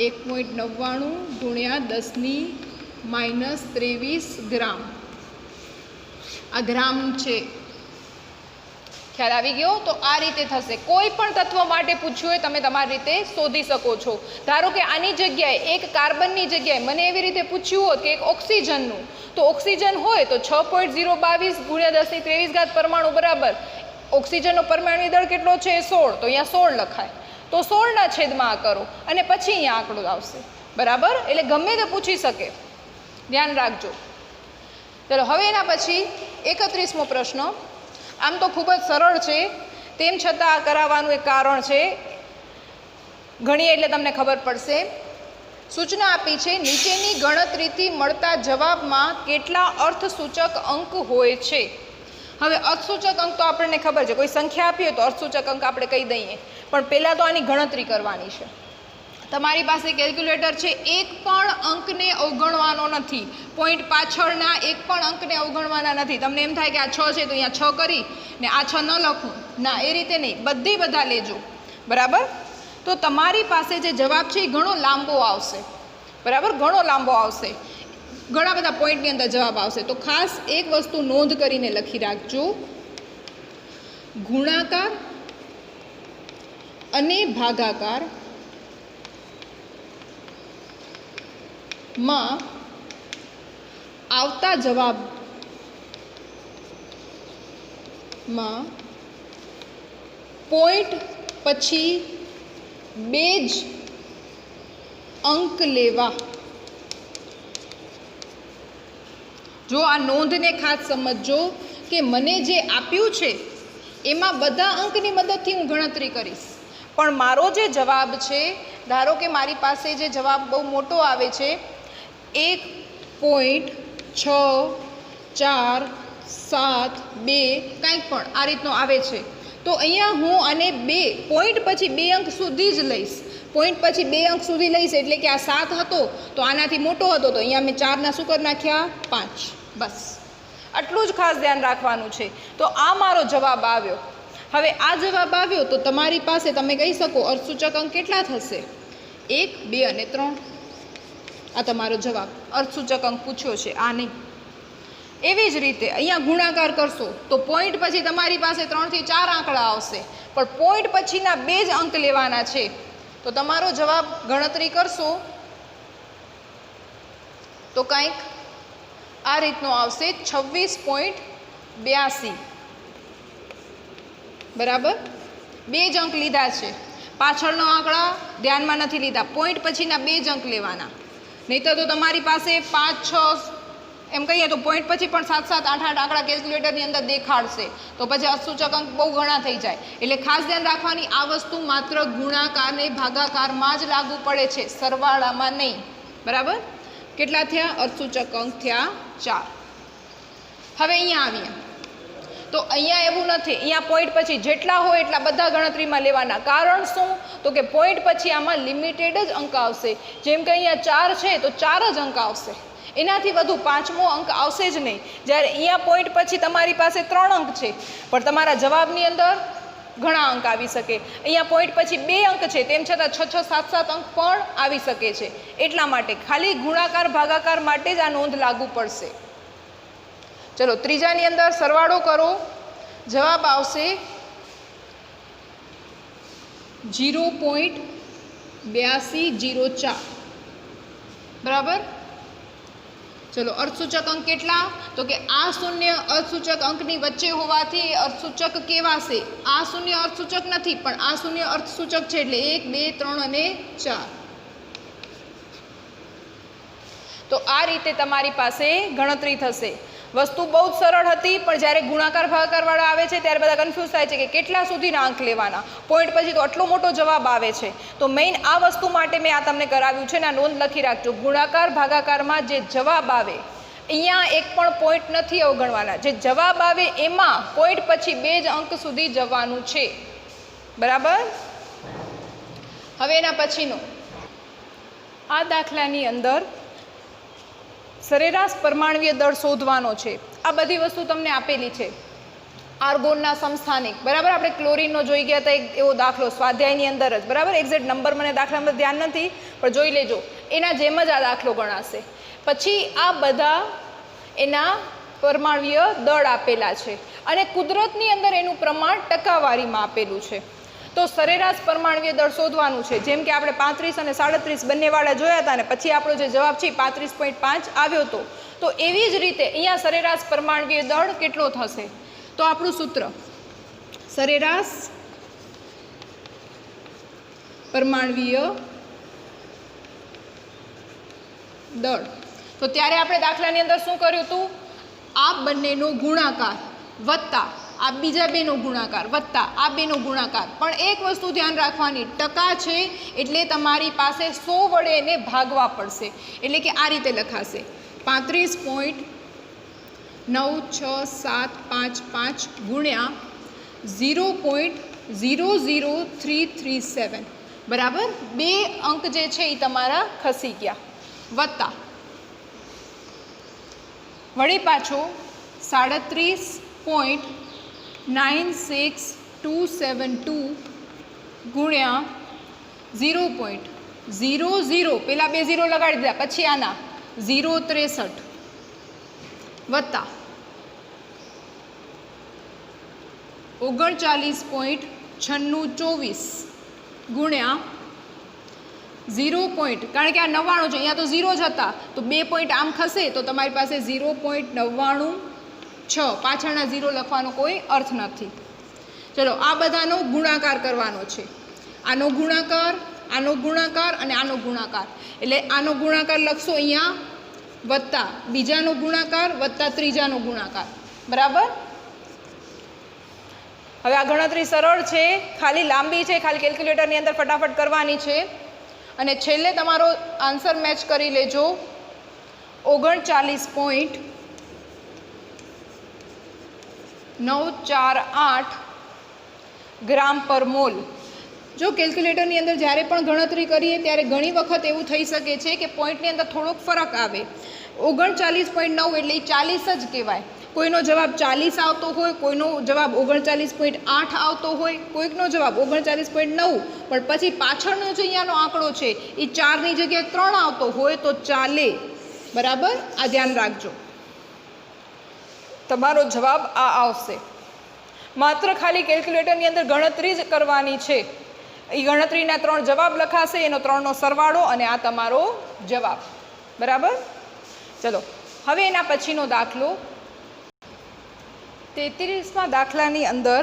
1.99 ગુણ્યા 10⁻23 ગ્રામ. આ ગ્રામ છે, ખ્યાલ આવી ગયો. તો આ રીતે થશે. કોઈ પણ તત્વ માટે પૂછ્યું હોય તમે તમારી રીતે શોધી શકો છો. ધારો કે આની જગ્યાએ એક કાર્બનની જગ્યાએ મને એવી રીતે પૂછ્યું હોત કે એક ઓક્સિજનનું, તો ઓક્સિજન હોય તો 6.022 ગુણ્યા 10⁻23 ઘાત પરમાણુ બરાબર ઓક્સિજનનો પરમાણુ દળ કેટલો છે 16, તો અહીંયા 16 લખાય. તો 16ના છેદમાં આ કરો અને પછી અહીંયા આંકડો આવશે, બરાબર. એટલે ગમે તે પૂછી શકે, ધ્યાન રાખજો. ચલો હવે એના પછી 31મો પ્રશ્ન. આમ તો ખૂબ જ સરળ છે, તેમ છતાં આ કરાવવાનું એક કારણ છે. ગણીએ એટલે તમને ખબર પડશે. સૂચના આપી છે, નીચેની ગણતરીથી મળતા જવાબમાં કેટલા અર્થસૂચક અંક હોય છે. હવે અર્થસૂચક અંક તો આપણને ખબર છે, કોઈ સંખ્યા આપી હોય તો અર્થસૂચક અંક આપણે કહી દઈએ, પણ પહેલાં તો આની ગણતરી કરવાની છે. તમારી પાસે કેલ્ક્યુલેટર છે, એક પણ અંકને અવગણવાનો નથી, પોઈન્ટ પાછળના એક પણ અંકને અવગણવાના નથી. તમને એમ થાય કે આ 6 છે તો અહીંયા 6 કરી ને આ 6 ન લખું, ના, એ રીતે નહીં, બધા લેજો. બરાબર. તો તમારી પાસે જે જવાબ છે એ ઘણો લાંબો આવશે. બરાબર, ઘણો લાંબો આવશે, ઘણા બધા પોઈન્ટની અંદર જવાબ આવશે. તો ખાસ એક વસ્તુ નોંધ કરીને લખી રાખજો, ગુણાકાર અને ભાગાકાર માં આવતા જવાબમાં પોઈન્ટ પછી 2 જ અંક લેવા. જો આ નોંધને ખાસ સમજજો કે મને જે આપ્યું છે એમાં બધા અંકની મદદથી હું ગણતરી કરીશ, પણ મારો જે જવાબ છે, ધારો કે મારી પાસે જે જવાબ બહુ મોટો આવે છે 1.647 કંઈક પણ આ રીતનો આવે છે, તો અહીંયા હું આને 2 પોઈન્ટ પછી 2 અંક સુધી જ લઈશ. પોઈન્ટ પછી 2 અંક સુધી લઈશ એટલે કે આ 7 હતો તો આનાથી મોટો હતો તો અહીંયા મેં 4 ના શું કરી નાખ્યા 5. બસ આટલું જ ખાસ ધ્યાન રાખવાનું છે. તો આ મારો જવાબ આવ્યો. હવે આ જવાબ આવ્યો તો તમારી પાસે તમે કહી શકો અર્થસૂચક અંક કેટલા થશે? 1, 2 અને 3. આ તમારો જવાબ. અર્થસૂચક અંક પૂછ્યો છે, આ નહીં. એવી જ રીતે અહીંયા ગુણાકાર કરશો તો પોઈન્ટ પછી તમારી પાસે 3 થી 4 આંકડા આવશે, પણ પોઈન્ટ પછીના 2 જ અંક લેવાના છે. તો તમારો જવાબ ગણતરી કરશો તો કંઈક આ રીતનો આવશે, 26.82. બરાબર, 2 જ અંક લીધા છે, પાછળનો આંકડા ધ્યાનમાં નથી લીધા, પોઈન્ટ પછીના 2 જ અંક લેવાના. નહીંતર તો તમારી પાસે 5, 6 એમ કહીએ તો પોઈન્ટ પછી પણ 7, 7, 8, 8 આંકડા કેલ્ક્યુલેટરની અંદર દેખાડશે, તો પછી અર્થસૂચક અંક બહુ ઘણા થઈ જાય. એટલે ખાસ ધ્યાન રાખવાની, આ વસ્તુ માત્ર ગુણાકાર અને ભાગાકારમાં જ લાગુ પડે છે, સરવાળામાં નહીં. બરાબર. કેટલા થયા? અર્થસૂચક અંક થયા 4. હવે અહીંયા આવીએ તો અહીંયા એવું નથી, અહીંયા પોઈન્ટ પછી જેટલા હોય એટલા બધા ગણતરીમાં લેવાના. કારણ શું? તો કે પોઈન્ટ પછી આમાં લિમિટેડ જ અંક આવશે. જેમ કે અહીંયા 4 છે તો 4 જ અંક આવશે, એનાથી વધુ 5મો અંક આવશે જ નહીં. જ્યારે અહીંયા પોઈન્ટ પછી તમારી પાસે 3 અંક છે પણ તમારા જવાબની અંદર ઘણા અંક આવી શકે. અહીંયા પોઈન્ટ પછી 2 અંક છે તેમ છતાં 6, 6, 7, 7 અંક પણ આવી શકે છે. એટલા માટે ખાલી ગુણાકાર ભાગાકાર માટે જ આ નોંધ લાગુ પડશે. ચલો ત્રીજાની અંદર સરવાળો કરો, જવાબ આવશે 0.8204. બરાબર. ચલો અર્થસૂચક અંક કેટલા? તો કે આ શૂન્ય અર્થસૂચક અંકની વચ્ચે હોવાથી અર્થસૂચક કેવાશે. આ શૂન્ય અર્થસૂચક નથી પણ આ શૂન્ય અર્થસૂચક છે એટલે 1, 2, 3 અને 4. તો આ રીતે તમારી પાસે ગણતરી થશે. વસ્તુ બહુ જ સરળ હતી, પણ જ્યારે ગુણાકાર ભાગાકારવાળા આવે છે ત્યારે બધા કન્ફ્યુઝ થાય છે કે કેટલા સુધીના અંક લેવાના. પોઈન્ટ પછી તો આટલો મોટો જવાબ આવે છે. તો મેઇન આ વસ્તુ માટે મેં આ તમને કરાવ્યું છે ને આ નોંધ લખી રાખજો. ગુણાકાર ભાગાકારમાં જે જવાબ આવે અહીંયા એક પણ પોઈન્ટ નથી અવગણવાના. જે જવાબ આવે એમાં પોઈન્ટ પછી 2 જ અંક સુધી જવાનું છે. બરાબર. હવે એના પછીનો આ દાખલાની અંદર સરેરાશ પરમાણ્વીય દળ શોધવાનો છે. આ બધી વસ્તુ તમને આપેલી છે. આર્ગોનના સમસ્થાનિક, બરાબર. આપણે ક્લોરીનનો જોઈ ગયા હતા એક એવો દાખલો સ્વાધ્યાયની અંદર જ, બરાબર. એક્ઝેક્ટ નંબર મને દાખલામાં ધ્યાન નથી પણ જોઈ લેજો, એના જેમ જ આ દાખલો ગણાશે. પછી આ બધા એના પરમાણ્વીય દળ આપેલા છે અને કુદરતની અંદર એનું પ્રમાણ ટકાવારીમાં આપેલું છે. તો સરેરાશ પરમાણ્વીય દળ શોધવાનું છે. જેમ કે આપણે 35 અને 37 બંનેવાળા જોયા હતા ને પછી આપણો જે જવાબ છે 35.5 આવ્યો હતો. તો એવી જ રીતે અહીંયા સરેરાશ પરમાણ્વીય દળ કેટલો થશે? તો આપણું સૂત્ર સરેરાશ પરમાણ્વીય દળ. તો ત્યારે આપણે દાખલાની અંદર શું કર્યું હતું? આ બંનેનો ગુણાકાર વત્તા આ બીજા 2નો ગુણાકાર વત્તા આ 2નો ગુણાકાર. પણ એક વસ્તુ ધ્યાન રાખવાની, ટકા છે એટલે તમારી પાસે 100 વડે એને ભાગવા પડશે. એટલે કે આ રીતે લખાશે 35.96755 ગુણ્યા 0.00337. બરાબર, 2 અંક જે છે એ તમારા ખસી ગયા, વત્તા વળી પાછો 37.96272 ગુણ્યા 0.00, પેલા 2 0 લગાડી દીધા, પછી આના 0.63 વત્તા 39.9624 ગુણ્યા 0. કારણ કે આ 99 છે, અહીંયા તો 0 જ હતા, તો 2 પોઈન્ટ આમ ખસે તો તમારી પાસે 0.996, પાછળના 0 લખવાનો કોઈ અર્થ નથી. ચલો આ બધાનો ગુણાકાર કરવાનો છે, આનો ગુણાકાર, આનો ગુણાકાર અને આનો ગુણાકાર. એટલે આનો ગુણાકાર લખશો અહીંયા વત્તા બીજાનો ગુણાકાર વત્તા ત્રીજાનો ગુણાકાર. બરાબર. હવે આ ગણતરી સરળ છે, ખાલી લાંબી છે, ખાલી કેલ્ક્યુલેટરની અંદર ફટાફટ કરવાની છે. અને છેલ્લે તમારો આન્સર મેચ કરી લેજો, 39.948 ગ્રામ પર મોલ. જો કેલ્ક્યુલેટરની અંદર જ્યારે પણ ગણતરી કરીએ ત્યારે ઘણી વખત એવું થઈ શકે છે કે પોઈન્ટની અંદર થોડોક ફરક આવે. 39.9 એટલે 40 જ કહેવાય. કોઈનો જવાબ 40 આવતો હોય, કોઈનો જવાબ 39.8 આવતો હોય, કોઈકનો જવાબ 39.9, પણ પછી પાછળનો જે અહીંયાનો આંકડો છે એ 4ની જગ્યાએ 3 આવતો હોય તો ચાલે. બરાબર, આ ધ્યાન રાખજો, તમારો જવાબ આ આવશે. માત્ર ખાલી કેલ્ક્યુલેટરની અંદર ગણતરી જ કરવાની છે. એ ગણતરીના 3 જવાબ લખાશે, એનો 3નો સરવાળો અને આ તમારો જવાબ. બરાબર. ચલો હવે એના પછીનો દાખલો 33મા દાખલાની અંદર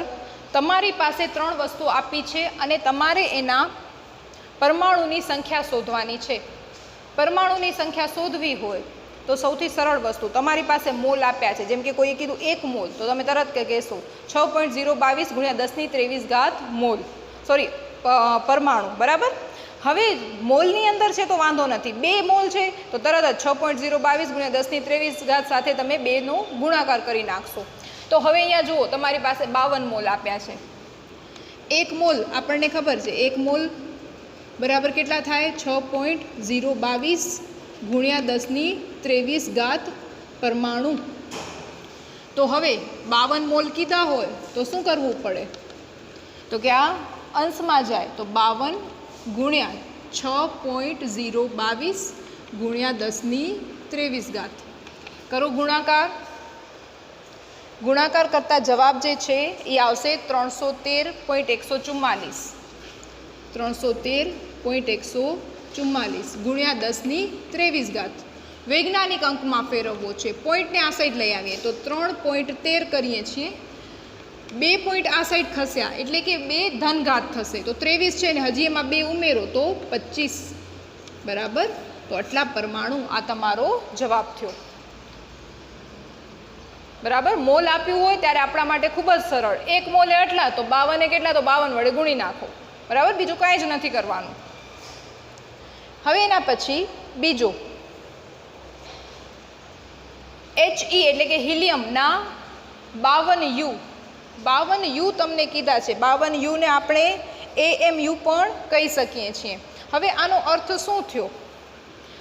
તમારી પાસે 3 વસ્તુ આપી છે અને તમારે એના પરમાણુની સંખ્યા શોધવાની છે. પરમાણુની સંખ્યા શોધવી હોય તો સૌથી સરળ વસ્તુ, તમારી પાસે મોલ આપ્યા છે, જેમ કે કોઈએ કીધું 1 મોલ, તો તમે તરત કહેશો 6.022 ગુણ્યા 1023 મોલ, સોરી પરમાણુ. બરાબર. હવે મોલની અંદર છે તો વાંધો નથી, 2 મોલ છે તો તરત જ 6.022 ગુણ્યા 1023 સાથે તમે 2નો ગુણાકાર કરી નાખશો. તો હવે અહીંયા જુઓ, તમારી પાસે 52 મોલ આપ્યા છે. 1 મોલ આપણને ખબર છે, 1 મોલ બરાબર કેટલા થાય? 6.022 ગુણ્યા 1023 પરમાણુ. તો હવે 52 મોલ કીધા હોય તો શું કરવું પડે? તો કે આ અંશમાં જાય, તો 52 ગુણ્યા 6.022 ગુણ્યા 1023 કરો ગુણાકાર. ગુણાકાર કરતાં જવાબ જે છે એ આવશે 313.144. 313.144 ગુણ્યા 1023. વૈજ્ઞાનિક અંકમાં ફેરવવો છે, પોઈન્ટને આ સાઈડ લઈ આવીએ તો 3.13 કરીએ છીએ, 2 પોઈન્ટ આ સાઈડ ખસ્યા એટલે કે 2 ધનઘાત થશે, તો 23 છે ને હજી એમાં 2 ઉમેરો તો 25. બરાબર. તો આટલા પરમાણુ, આ તમારો જવાબ થયો. બરાબર. મોલ આપ્યું હોય ત્યારે આપણા માટે ખૂબ જ સરળ, 1 મોલે એટલા તો 52 કેટલા, તો 52 વડે ગુણી નાખો. બરાબર, બીજું કાંઈ જ નથી કરવાનું. હવે એના પછી બીજો He એટલે કે હિલિયમના 52 U તમને કીધા છે. 52 U ને આપણે AMU પણ કહી શકીએ છીએ. હવે આનો અર્થ શું થયો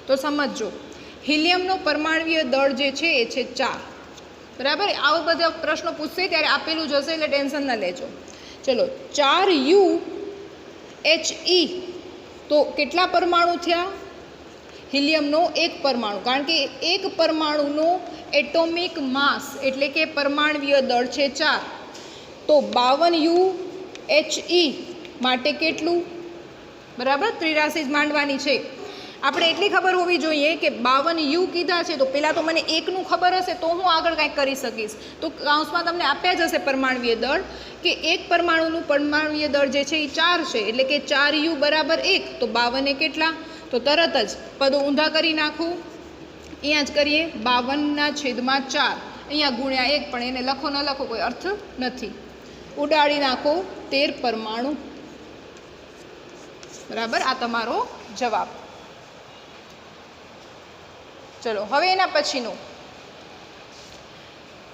તો સમજો, હિલિયમનો પરમાણુય દળ જે છે એ છે 4. બરાબર. આવા બધા પ્રશ્નો પૂછશે ત્યારે આપેલું જ હશે એટલે ટેન્શન ન લેજો. ચલો 4 UHE તો કેટલા પરમાણુ થયા? હિલિયમનો 1 પરમાણુ, કારણ કે 1 પરમાણુનો એટોમિક માસ એટલે કે પરમાણુય દળ છે 4. તો 52 UHE માટે કેટલું? બરાબર, ત્રિરાશી જ માંડવાની છે. આપણે એટલી ખબર હોવી જોઈએ કે 52 U કીધા છે તો પહેલાં તો મને 1નું ખબર હશે તો હું આગળ કાંઈક કરી શકીશ. તો કાઉન્સમાં તમને આપ્યા જ હશે પરમાણુય દળ, કે 1 પરમાણુનું પરમાણુય દળ જે છે એ 4 છે, એટલે કે 4 U બરાબર 1. તો 52 કેટલા? તો તરત જ પદો ઊંધા કરી નાખું. અહીંયા જ કરીએ, 52/4, અહીંયા ગુણ્યા 1, પણ એને લખો ન લખો કોઈ અર્થ નથી. ઉડાડી નાખો 13 પરમાણુ. બરાબર, આ તમારો જવાબ. ચલો હવે એના પછીનું,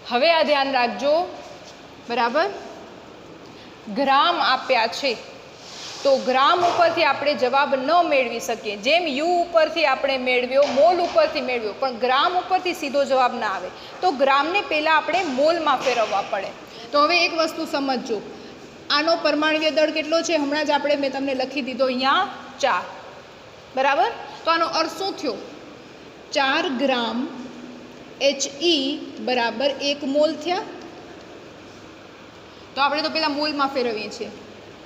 હવે આ ધ્યાન રાખજો. બરાબર, ગ્રામ આપ્યા છે તો ગ્રામ ઉપરથી આપણે જવાબ ન મેળવી શકીએ. જેમ યુ ઉપરથી આપણે મેળવ્યો, મોલ ઉપરથી મેળવ્યો, પણ ગ્રામ ઉપરથી સીધો જવાબ ના આવે. તો ગ્રામને પહેલાં આપણે મોલમાં ફેરવવા પડે. તો હવે એક વસ્તુ સમજજો, આનો પરમાણ્વીય દળ કેટલો છે? હમણાં જ મેં તમને લખી દીધો અહીંયા 4. બરાબર? તો આનો અર્થ શું થયો? 4 ગ્રામ HE બરાબર 1 મોલ થયા. તો આપણે તો પહેલાં મોલમાં ફેરવીએ છીએ.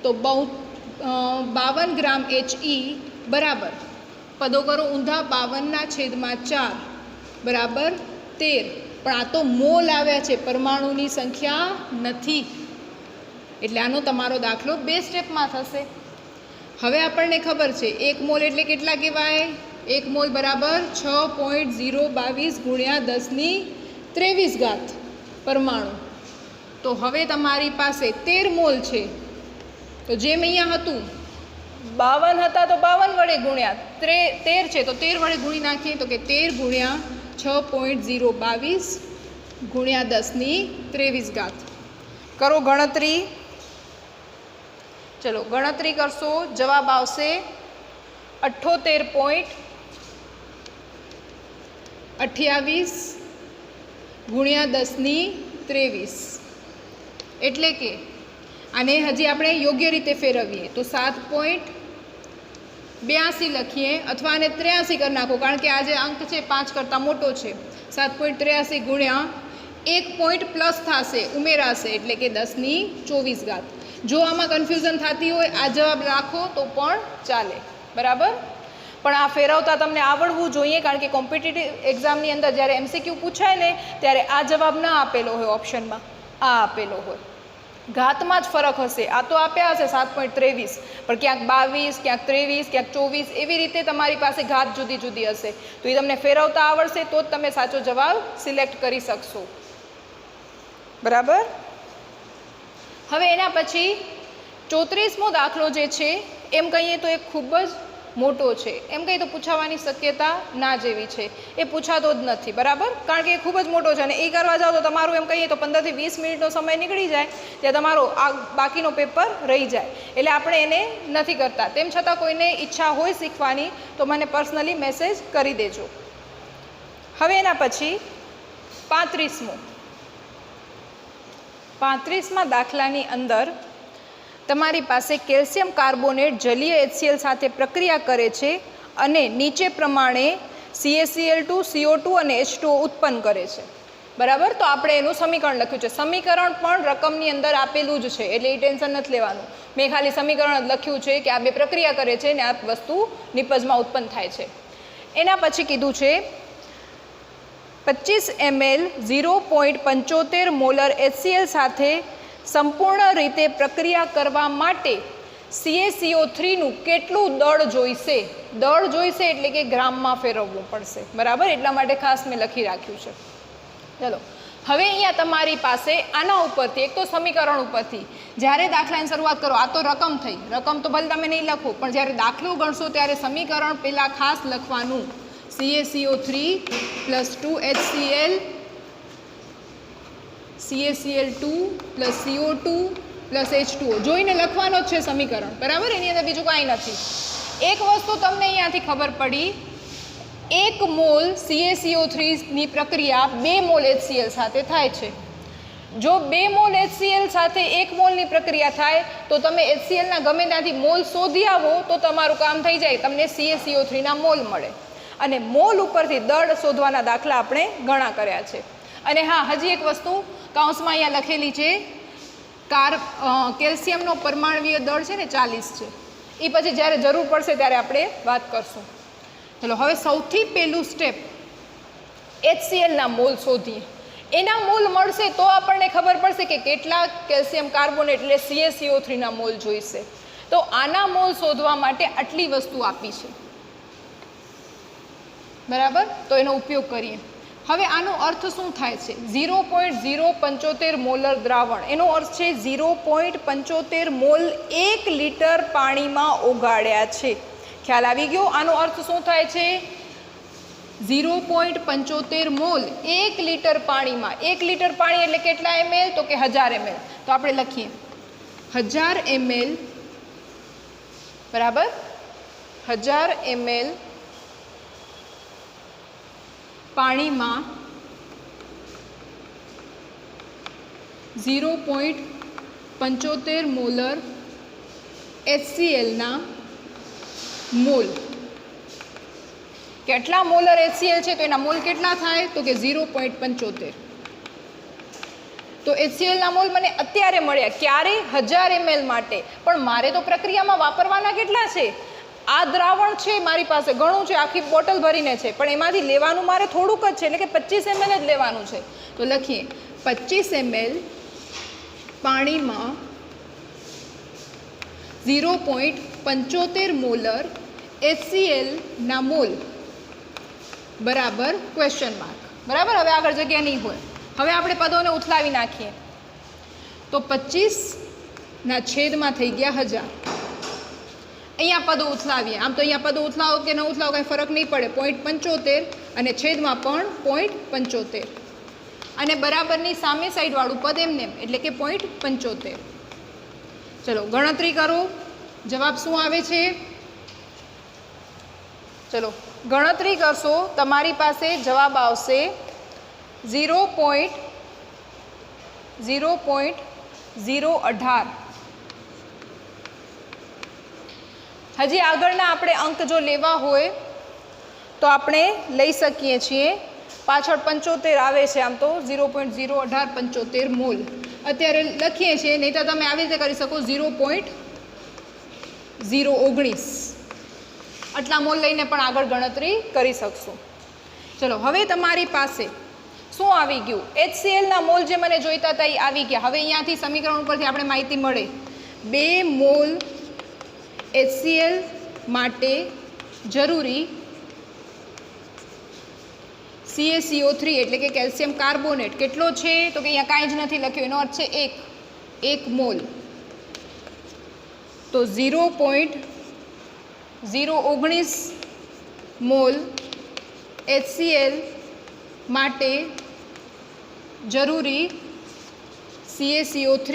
તો 52 ગ્રામ HE બરાબર, પદો કરો ઊંધા, 52/4 બરાબર 13. પણ આ તો મોલ આવ્યા છે, પરમાણુની સંખ્યા નથી. એટલે આનો તમારો દાખલો 2 સ્ટેપમાં થશે. હવે આપણને ખબર છે 1 મોલ એટલે કેટલા કહેવાય? 1 મોલ બરાબર 6.022 ગુણ્યા 10⁻23 પરમાણુ. તો હવે તમારી પાસે 13 મોલ છે. તો જેમ અહીંયા હતું 52 હતા તો 52 વડે ગુણ્યા, 13 છે તો 13 વડે ગુણી નાખીએ. તો કે 13 ગુણ્યા 6.022 ગુણ્યા 10⁻23. કરો ગણતરી. ચલો ગણતરી કરશો, જવાબ આવશે 78.28 ગુણ્યા 10⁻23. એટલે કે આને હજી આપણે યોગ્ય રીતે ફેરવીએ તો 7.82 લખીએ, અથવા આને 83 કરી નાખો, કારણ કે આ જે અંક છે 5 કરતાં મોટો છે. 7.83 ગુણ્યા 1 પોઈન્ટ પ્લસ થશે, ઉમેરાશે, એટલે કે 10⁻24. જો આમાં કન્ફ્યુઝન થતી હોય આ જવાબ રાખો તો પણ ચાલે. બરાબર? પણ આ ફેરવતા તમને આવડવું જોઈએ, કારણ કે કોમ્પિટિટિવ એક્ઝામની અંદર જ્યારે MCQ પૂછાય ને ત્યારે આ જવાબ ન આપેલો હોય ઓપ્શનમાં, આ આપેલો હોય. ઘાતમાં જ ફરક હશે. આ તો આપ્યા હશે 7.23, પણ ક્યાંક 22, ક્યાંક 23, ક્યાંક 24, એવી રીતે તમારી પાસે ઘાત જુદી જુદી હશે. તો એ તમને ફેરવતા આવડશે તો જ તમે સાચો જવાબ સિલેક્ટ કરી શકશો. બરાબર? હવે એના પછી 34મો દાખલો જે છે એમ કહીએ તો એ ખૂબ જ મોટો છે. એમ કહીએ તો પૂછાવાની શક્યતા ના જેવી છે, એ પૂછાતો જ નથી. બરાબર? કારણ કે એ ખૂબ જ મોટો છે અને એ કરવા જાઓ તો તમારું એમ કહીએ તો 15 થી 20 મિનિટનો સમય નીકળી જાય, ત્યાં તમારો આ બાકીનો પેપર રહી જાય. એટલે આપણે એને નથી કરતા. તેમ છતાં કોઈને ઈચ્છા હોય શીખવાની તો મને પર્સનલી મેસેજ કરી દેજો. હવે એના પછી 35મા દાખલાની અંદર તમારી પાસે કેલ્શિયમ કાર્બોનેટ જલીય HCl સાથે પ્રક્રિયા કરે છે અને નીચે પ્રમાણે CaCl2, CO2 અને H2O ઉત્પન્ન કરે છે. બરાબર? તો આપણે એનું સમીકરણ લખ્યું છે. સમીકરણ પણ રકમની અંદર આપેલું જ છે, એટલે એ ટેન્શન નથી લેવાનું. મેં ખાલી સમીકરણ જ લખ્યું છે કે આ બે પ્રક્રિયા કરે છે ને આ વસ્તુ નિપજમાં ઉત્પન્ન થાય છે. એના પછી કીધું છે 25 ml 0.75 મોલર HCl સાથે સંપૂર્ણ રીતે પ્રક્રિયા કરવા માટે CaCO3નું કેટલું દળ જોઈશે? દળ જોઈશે એટલે કે ગ્રામમાં ફેરવવું પડશે. બરાબર? એટલા માટે ખાસ મેં લખી રાખ્યું છે. ચલો હવે અહીંયા તમારી પાસે આના ઉપરથી, એક તો સમીકરણ ઉપરથી જ્યારે દાખલાની શરૂઆત કરો, આ તો રકમ થઈ, રકમ તો ભલે તમે નહીં લખો, પણ જ્યારે દાખલો ગણશો ત્યારે સમીકરણ પહેલાં ખાસ લખવાનું. CaCO3 + 2HCl, CaCl2 + CO2 + H2O જોઈને લખવાનો જ છે સમીકરણ. બરાબર? એની અંદર બીજું કાંઈ નથી. એક વસ્તુ તમને અહીંયાથી ખબર પડી, 1 મોલ CaCO3ની પ્રક્રિયા 2 મોલ HCl સાથે થાય છે. જો 2 મોલ HCl સાથે 1 મોલની પ્રક્રિયા થાય તો તમે HClના ગમે ત્યાંથી મોલ શોધી આવો તો તમારું કામ થઈ જાય, તમને CaCO3ના મોલ મળે. અને મોલ ઉપરથી દળ શોધવાના દાખલા આપણે ઘણા કર્યા છે. અને હા, હજી એક વસ્તુ કૌંસમાં અહીંયા લખેલી છે, કેલ્શિયમનો પરમાણવીય દળ છે ને 40 છે. એ પછી જ્યારે જરૂર પડશે ત્યારે આપણે વાત કરશું. ચલો હવે સૌથી પહેલું સ્ટેપ HClના મોલ શોધીએ. એના મોલ મળશે તો આપણને ખબર પડશે કે કેટલા કેલ્શિયમ કાર્બોનેટ એટલે CaCO3ના મોલ જોઈશે. તો આના મોલ શોધવા માટે આટલી વસ્તુ આપી છે. બરાબર? તો એનો ઉપયોગ કરીએ. હવે આનો અર્થ શું થાય છે? 0.075 મોલર દ્રાવણ, એનો અર્થ છે 0.75 મોલ 1 લિટર પાણીમાં ઓગાળ્યા છે. ખ્યાલ આવી ગયો? આનો અર્થ શું થાય છે? 0.75 મોલ 1 લિટર પાણીમાં. 1 લિટર પાણી એટલે કેટલા ml? તો કે 1000 ml. તો આપણે લખીએ 1000 ml બરાબર 1000 ml પાણીમાં 0.75 મોલર HClના મોલ. કેટલા મોલર HCl છે તો એના મોલ કેટલા થાય તો કે 0.75. તો HClના મોલ મને અત્યારે મળ્યા ક્યારે 1000 ml માટે, પણ મારે તો પ્રક્રિયામાં વાપરવાના કેટલા છે? આ દ્રાવણ છે મારી પાસે ઘણું છે, આખી બોટલ ભરીને છે, પણ એમાંથી લેવાનું મારે થોડુંક જ છે, એટલે કે 25 ml જ લેવાનું છે. તો લખીએ 25 ml પાણીમાં 0.75 મોલર HClના મોલ બરાબર ક્વેશ્ચન માર્ક. બરાબર, હવે આગળ જગ્યા નહીં હોય. હવે આપણે પદોને ઉથલાવી નાખીએ તો 25 છેદમાં થઈ ગયા 1000. અહીંયા પદો ઉથલાવીએ. આમ તો અહીંયા પદો ઉથલાવો કે ન ઉથલાવો કાંઈ ફરક નહીં પડે. 0.75 અને છેદમાં પણ 0.75 અને બરાબરની સામે સાઈડવાળું પદ એમને એટલે કે 0.75. ચલો ગણતરી કરો. જવાબ શું આવે છે? ચલો ગણતરી કરશો તમારી પાસે જવાબ આવશે 0.018. હજી આગળના આપણે અંક જો લેવા હોય તો આપણે લઈ શકીએ છીએ. પાછળ 75 આવે છે, આમ તો 0.01875 મોલ અત્યારે લખીએ છીએ, નહીં તો તમે આવી રીતે કરી શકો 0.019 આટલા મોલ લઈને પણ આગળ ગણતરી કરી શકશો. ચલો હવે તમારી પાસે શું આવી ગયું? HClના મોલ જે મને જોઈતા હતા એ આવી ગયા. હવે અહીંયાથી સમીકરણ ઉપરથી આપણે માહિતી મળે 2 મોલ HCl માટે જરૂરી CaCO3 એટલે કે કેલ્શિયમ કાર્બોનેટ કેટલો છે તો કે અહીંયા કાંઈ જ નથી લખ્યું, એનો અર્થ છે 1 મોલ. તો 0.019 મોલ HCl માટે જરૂરી CaCO3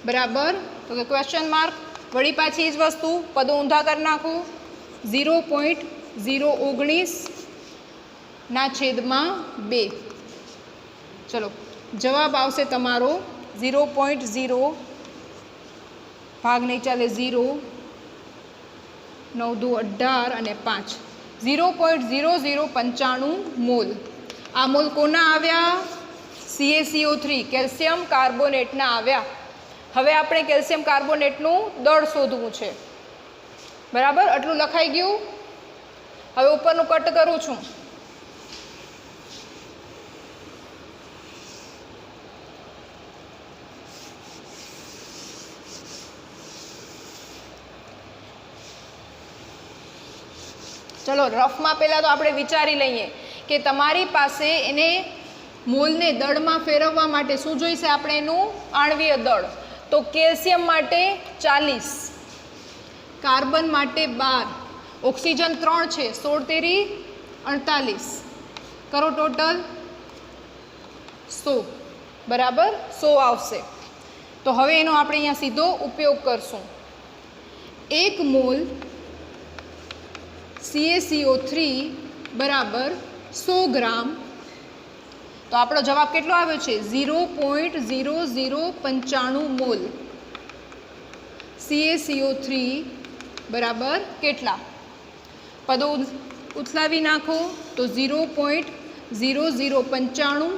બરાબર તો કે ક્વેશ્ચન માર્ક. વળી પાછી જ વસ્તુ પદો ઊંધા કરી નાખું 0.019/2. ચલો જવાબ આવશે તમારો 0.0 ભાગ નહીં ચાલે 0 9 2 18 અને 5 0.0095 મોલ. આ મોલ કોના આવ્યા? CaCO3 કેલ્શિયમ કાર્બોનેટના આવ્યા. હવે આપણે કેલ્શિયમ કાર્બોનેટનું દળ શોધવું છે. બરાબર, આટલું લખાઈ ગયું. હવે ઉપરનું કટ કરું છું. ચલો રફમાં પહેલાં તો આપણે વિચારી લઈએ કે તમારી પાસે એને મોલને દળમાં ફેરવવા માટે શું જોઈશે? આપણે એનું આણ્વીય દળ. તો કેલ્શિયમ માટે 40, કાર્બન માટે 12, ઓક્સિજન 3 છે 16 તેરી 48. કરો ટોટલ 100. બરાબર 100 આવશે. તો હવે એનો આપણે અહીંયા સીધો ઉપયોગ કરશું. 1 મોલ CaCO3 બરાબર 100 ગ્રામ. તો આપણો જવાબ કેટલો આવ્યો છે? 0.0095 મોલ CaCO3 બરાબર કેટલા? પદો ઉથલાવી નાખો તો 0.0095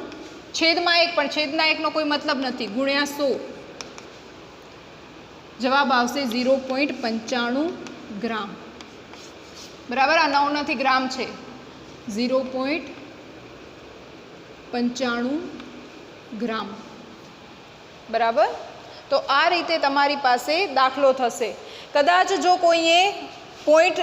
છેદમાં 1, પણ છેદના 1નો કોઈ મતલબ નથી, ગુણ્યા 100 જવાબ આવશે 0.95 ગ્રામ. બરાબર, આ 9 નથી ગ્રામ છે. 0.95 ગ્રામ. બરાબર, તો આ રીતે તમારી પાસે દાખલો થશે. કદાચ જો કોઈએ પોઈન્ટ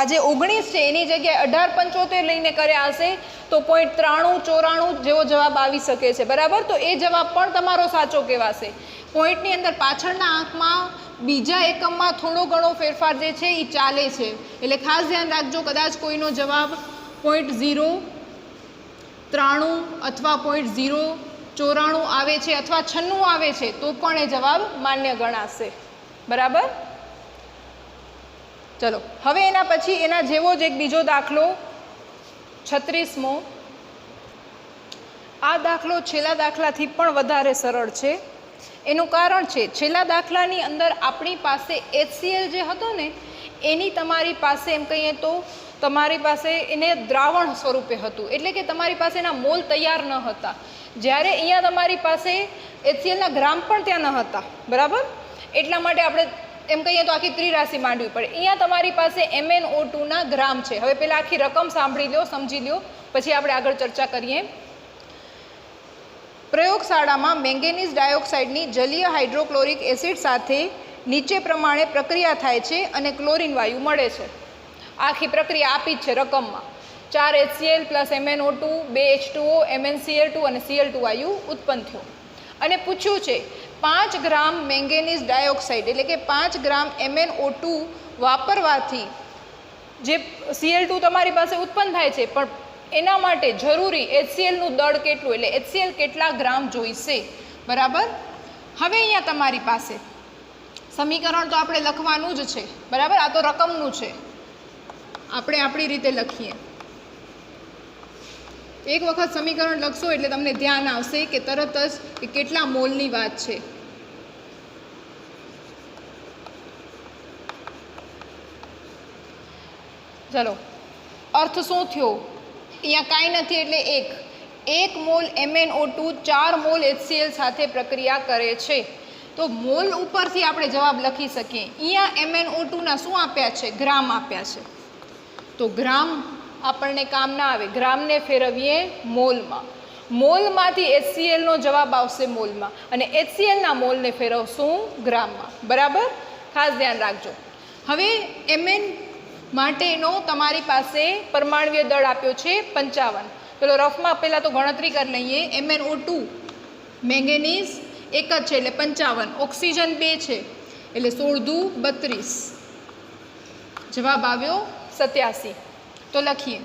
આજે 19 છે એની જગ્યાએ 1875 લઈને કર્યા હશે તો 0.93-94 જેવો જવાબ આવી શકે છે. બરાબર, તો એ જવાબ પણ તમારો સાચો કહેવાશે. પોઈન્ટની અંદર પાછળના આંકમાં બીજા એકમમાં થોડો ઘણો ફેરફાર જે છે એ ચાલે છે, એટલે ખાસ ધ્યાન રાખજો. કદાચ કોઈનો જવાબ 0.093 અથવા 0.094 આવે છે અથવા 96 આવે છે તો પણ એ જવાબ માન્ય ગણાશે. બરાબર, ચલો હવે એના પછી એના જેવો જ એક બીજો દાખલો 36મો. આ દાખલો છેલ્લા દાખલાથી પણ વધારે સરળ છે. એનું કારણ છે છેલ્લા દાખલાની અંદર આપણી પાસે HCl જે હતો ને એની તમારી પાસે એમ કહીએ તો તમારી પાસે એને દ્રાવણ સ્વરૂપે હતું, એટલે કે તમારી પાસે એના મોલ તૈયાર ન હતા. જ્યારે અહીંયા તમારી પાસે HClના ગ્રામ પણ ત્યાં ન હતા, બરાબર. એટલા માટે આપણે એમ કહીએ તો આખી ત્રિરાશિ માંડવી પડે. અહીંયા તમારી પાસે MnO2ના ગ્રામ છે. હવે પહેલાં આખી રકમ સાંભળી લો, સમજી લો, પછી આપણે આગળ ચર્ચા કરીએ. પ્રયોગશાળામાં મેંગેનીઝ ડાયોક્સાઇડની જલીય હાઇડ્રોક્લોરિક એસિડ સાથે નીચે પ્રમાણે પ્રક્રિયા થાય છે અને ક્લોરીન વાયુ મળે છે. આખી પ્રક્રિયા આપી જ છે રકમમાં. 4 HCl plus MnO2, 2 H2O, MnCl2 અને Cl2 વાયુ ઉત્પન્ન થયો. અને પૂછ્યું છે 5 ગ્રામ મેંગેનીઝ ડાયોક્સાઇડ એટલે કે 5 ગ્રામ MnO2 વાપરવાથી જે Cl2 તમારી પાસે ઉત્પન્ન થાય છે, પણ એના માટે જરૂરી HClનું દળ કેટલું, એટલે HCl કેટલા ગ્રામ જોઈશે, બરાબર. હવે અહીંયા તમારી પાસે સમીકરણ તો આપણે લખવાનું જ છે, બરાબર. આ તો રકમનું છે, આપણે આપણી રીતે લખીએ. એક વખત સમીકરણ લખશો એટલે તમને ધ્યાન આવશે કે તરત જ કે કેટલા મોલની વાત છે. ચલો અર્થ શું થયો? અહીંયા કાંઈ નથી એટલે 1 મોલ MnO2 4 મોલ HCl સાથે પ્રક્રિયા કરે છે. તો મોલ ઉપરથી આપણે જવાબ લખી શકીએ. અહીંયા MnO2ના શું આપ્યા છે? ગ્રામ આપ્યા છે. તો ગ્રામ આપણને કામ ના આવે, ગ્રામને ફેરવીએ મોલમાં. મોલમાંથી HClનો જવાબ આવશે મોલમાં, અને HClના મોલને ફેરવશું ગ્રામમાં, બરાબર. ખાસ ધ્યાન રાખજો. હવે Mn માટેનો તમારી પાસે પરમાણ્વીય દળ આપ્યો છે 55. પેલો રફમાં પહેલાં તો ગણતરી કરી લઈએ. MnO2 મેંગેનીઝ એક જ છે એટલે 55, ઓક્સિજન 2 છે એટલે 16 દુ 32, જવાબ આવ્યો 87. તો લખીએ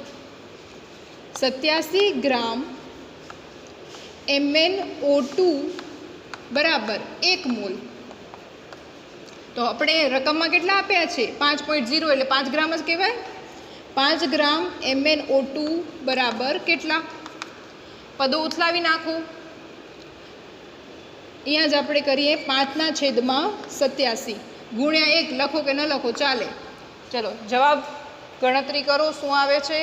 87 ગ્રામ MnO2 બરાબર 1 મોલ. તો આપણે રકમમાં કેટલા આપ્યા છે? 5.0 એટલે 5 ગ્રામ જ કહેવાય. 5 ગ્રામ MnO2 બરાબર કેટલા? પદો ઉથલાવી નાખો. અહીંયા જ આપણે કરીએ 5/87 ગુણ્યા 1. લખો કે ન લખો ચાલે. ચલો જવાબ ગણતરી કરો. શું આવે છે?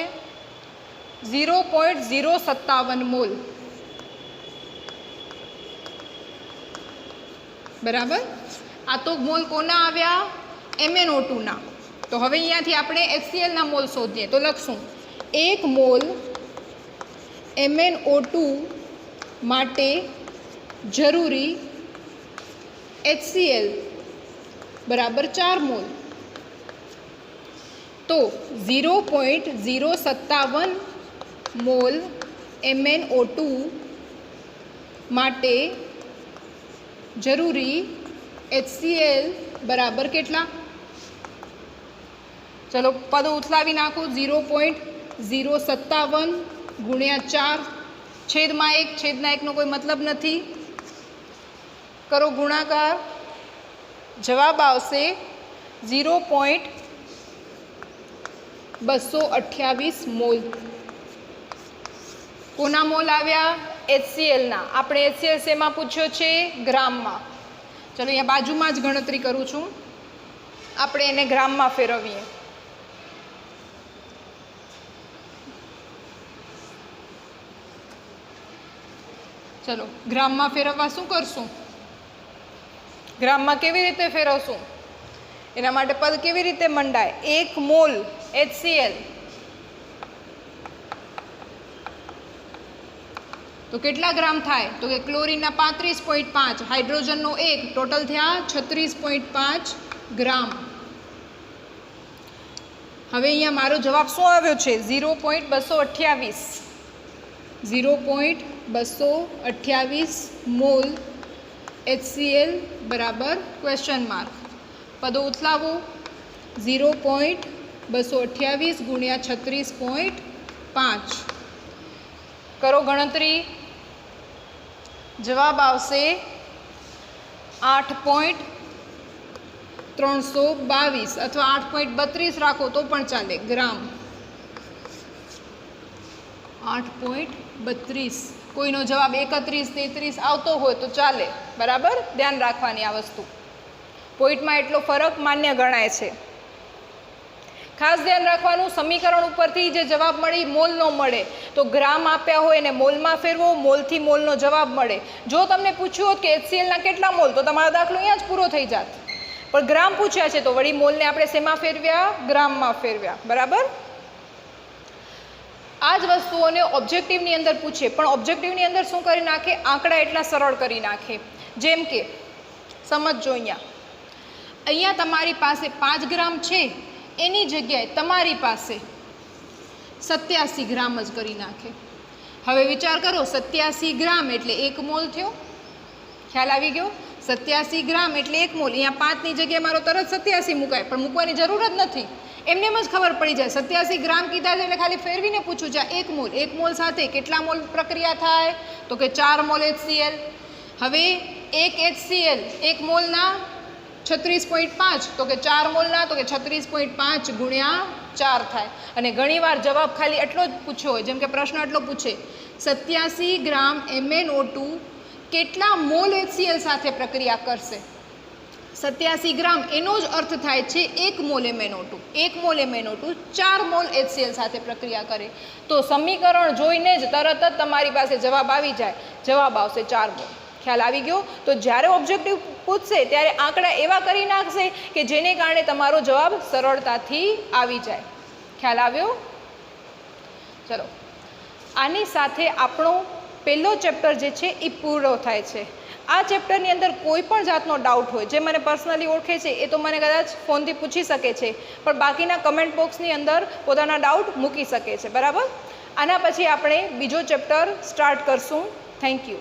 0.057 મોલ, બરાબર. આ તો મોલ કોના આવ્યા? MnO2ના. તો હવે અહીંયાથી આપણે HClના મોલ શોધીએ. તો લખશું 1 મોલ MnO2 માટે જરૂરી HCl બરાબર 4 મોલ. તો 0.057 મોલ MnO2 માટે જરૂરી HCl બરાબર કેટલા? ચલો પદો ઉથલાવી નાખો. 0.057 ગુણ્યા 4 છેદમાં 1. છેદના 1નો કોઈ મતલબ નથી. કરો ગુણાકાર. જવાબ આવશે 0.228 મોલ. કોના મોલ આવ્યા? HClના. આપણે HCl શેમાં પૂછ્યો છે? ગ્રામમાં. ચલો અહીંયા બાજુમાં જ ગણતરી કરું છું. આપણે એને ગ્રામમાં ફેરવીએ. ચલો ગ્રામમાં ફેરવવા શું કરશું? ગ્રામમાં કેવી રીતે ફેરવશું? એના માટે પદ કેવી રીતે મંડાય? 1 મોલ HCl તો કેટલા ગ્રામ થાય? તો કે ક્લોરીનના 35.5, હાઇડ્રોજનનો 1, ટોટલ થયા 36.5 ગ્રામ. હવે અહીંયા મારો જવાબ શું આવ્યો છે? 0.228. 0.228 મોલ HCl બરાબર ક્વેશ્ચન માર્ક. પદો ઉથલાવો. 0.228 ગુણ્યા 36.5. કરો ગણતરી. જવાબ આવશે 8.5 322 અથવા 8.32 રાખો તો પણ ચાલે, ગ્રામ 8.32. કોઈનો જવાબ 31, 33 આવતો હોય તો ચાલે, બરાબર, ધ્યાન રાખવાની આ વસ્તુ. પોઈન્ટમાં એટલો ફરક માન્ય ગણાય છે. ખાસ ધ્યાન રાખવાનું, સમીકરણ ઉપરથી જે જવાબ મળે મોલ ન મળે તો ગ્રામ આપ્યા હોય એને મોલમાં ફેરવો, મોલથી મોલનો જવાબ મળે. જો તમને પૂછ્યું હોત કે HClના કેટલા મોલ, તો તમારો દાખલો અહીંયા જ પૂરો થઈ જાત. પણ ગ્રામ પૂછ્યા છે તો વળી મોલને આપણે શેમાં ફેરવ્યા? ગ્રામમાં ફેરવ્યા, બરાબર. આ જ વસ્તુઓને ઓબ્જેક્ટિવની અંદર પૂછે, પણ ઓબ્જેક્ટિવની અંદર શું કરી નાખે? આંકડા એટલા સરળ કરી નાખે. જેમ કે સમજો, અહીંયા તમારી પાસે 5 ગ્રામ છે, એની જગ્યાએ તમારી પાસે 87 ગ્રામ જ કરી નાખે. હવે વિચાર કરો, 87 ગ્રામ એટલે 1 મોલ થયો. ખ્યાલ આવી ગયો? 87 ગ્રામ એટલે 1 મોલ. અહીંયા 5ની જગ્યાએ મારો તરત 87 મુકાય, પણ મૂકવાની જરૂર જ નથી. એમને એમ જ ખબર પડી જાય. 87 ગ્રામ કીધા છે એટલે ખાલી ફેરવીને પૂછું છે 1 મોલ. 1 મોલ સાથે કેટલા મોલ પ્રક્રિયા થાય? તો કે 4 મોલ HCl. હવે 1 HCl 1 મોલના 36.5, તો કે 4 મોલના, તો કે 36.5 ગુણ્યા 4 થાય. અને ઘણીવાર જવાબ ખાલી એટલો જ પૂછ્યો હોય, જેમ કે પ્રશ્ન એટલો પૂછે, 87 ગ્રામ MnO2 કેટલા મોલ HCl સાથે પ્રક્રિયા કરશે? 87 ગ્રામ એનો જ અર્થ થાય છે 1 mall MnO2. 1 mall MnO2 4 mall HCl સાથે પ્રક્રિયા કરે. તો સમીકરણ જોઈને જ તરત જ તમારી પાસે જવાબ આવી જાય. જવાબ આવશે 4 મોલ. ખ્યાલ આવી ગયો? તો જ્યારે ઓબ્જેક્ટિવ પૂછશે ત્યારે આંકડા એવા કરી નાખશે કે જેને કારણે તમારો જવાબ સરળતાથી આવી જાય. ખ્યાલ આવ્યો? ચલો, આની સાથે આપણો પહેલો ચેપ્ટર જે છે એ પૂરો થાય છે. આ ચેપ્ટરની અંદર કોઈ પણ જાતનો ડાઉટ હોય, જે મને પર્સનલી ઓળખે છે એ તો મને કદાચ ફોનથી પૂછી શકે છે, પણ બાકીના કમેન્ટ બોક્સની અંદર પોતાના ડાઉટ મૂકી શકે છે, બરાબર. આના પછી આપણે બીજો ચેપ્ટર સ્ટાર્ટ કરશું. Thank you.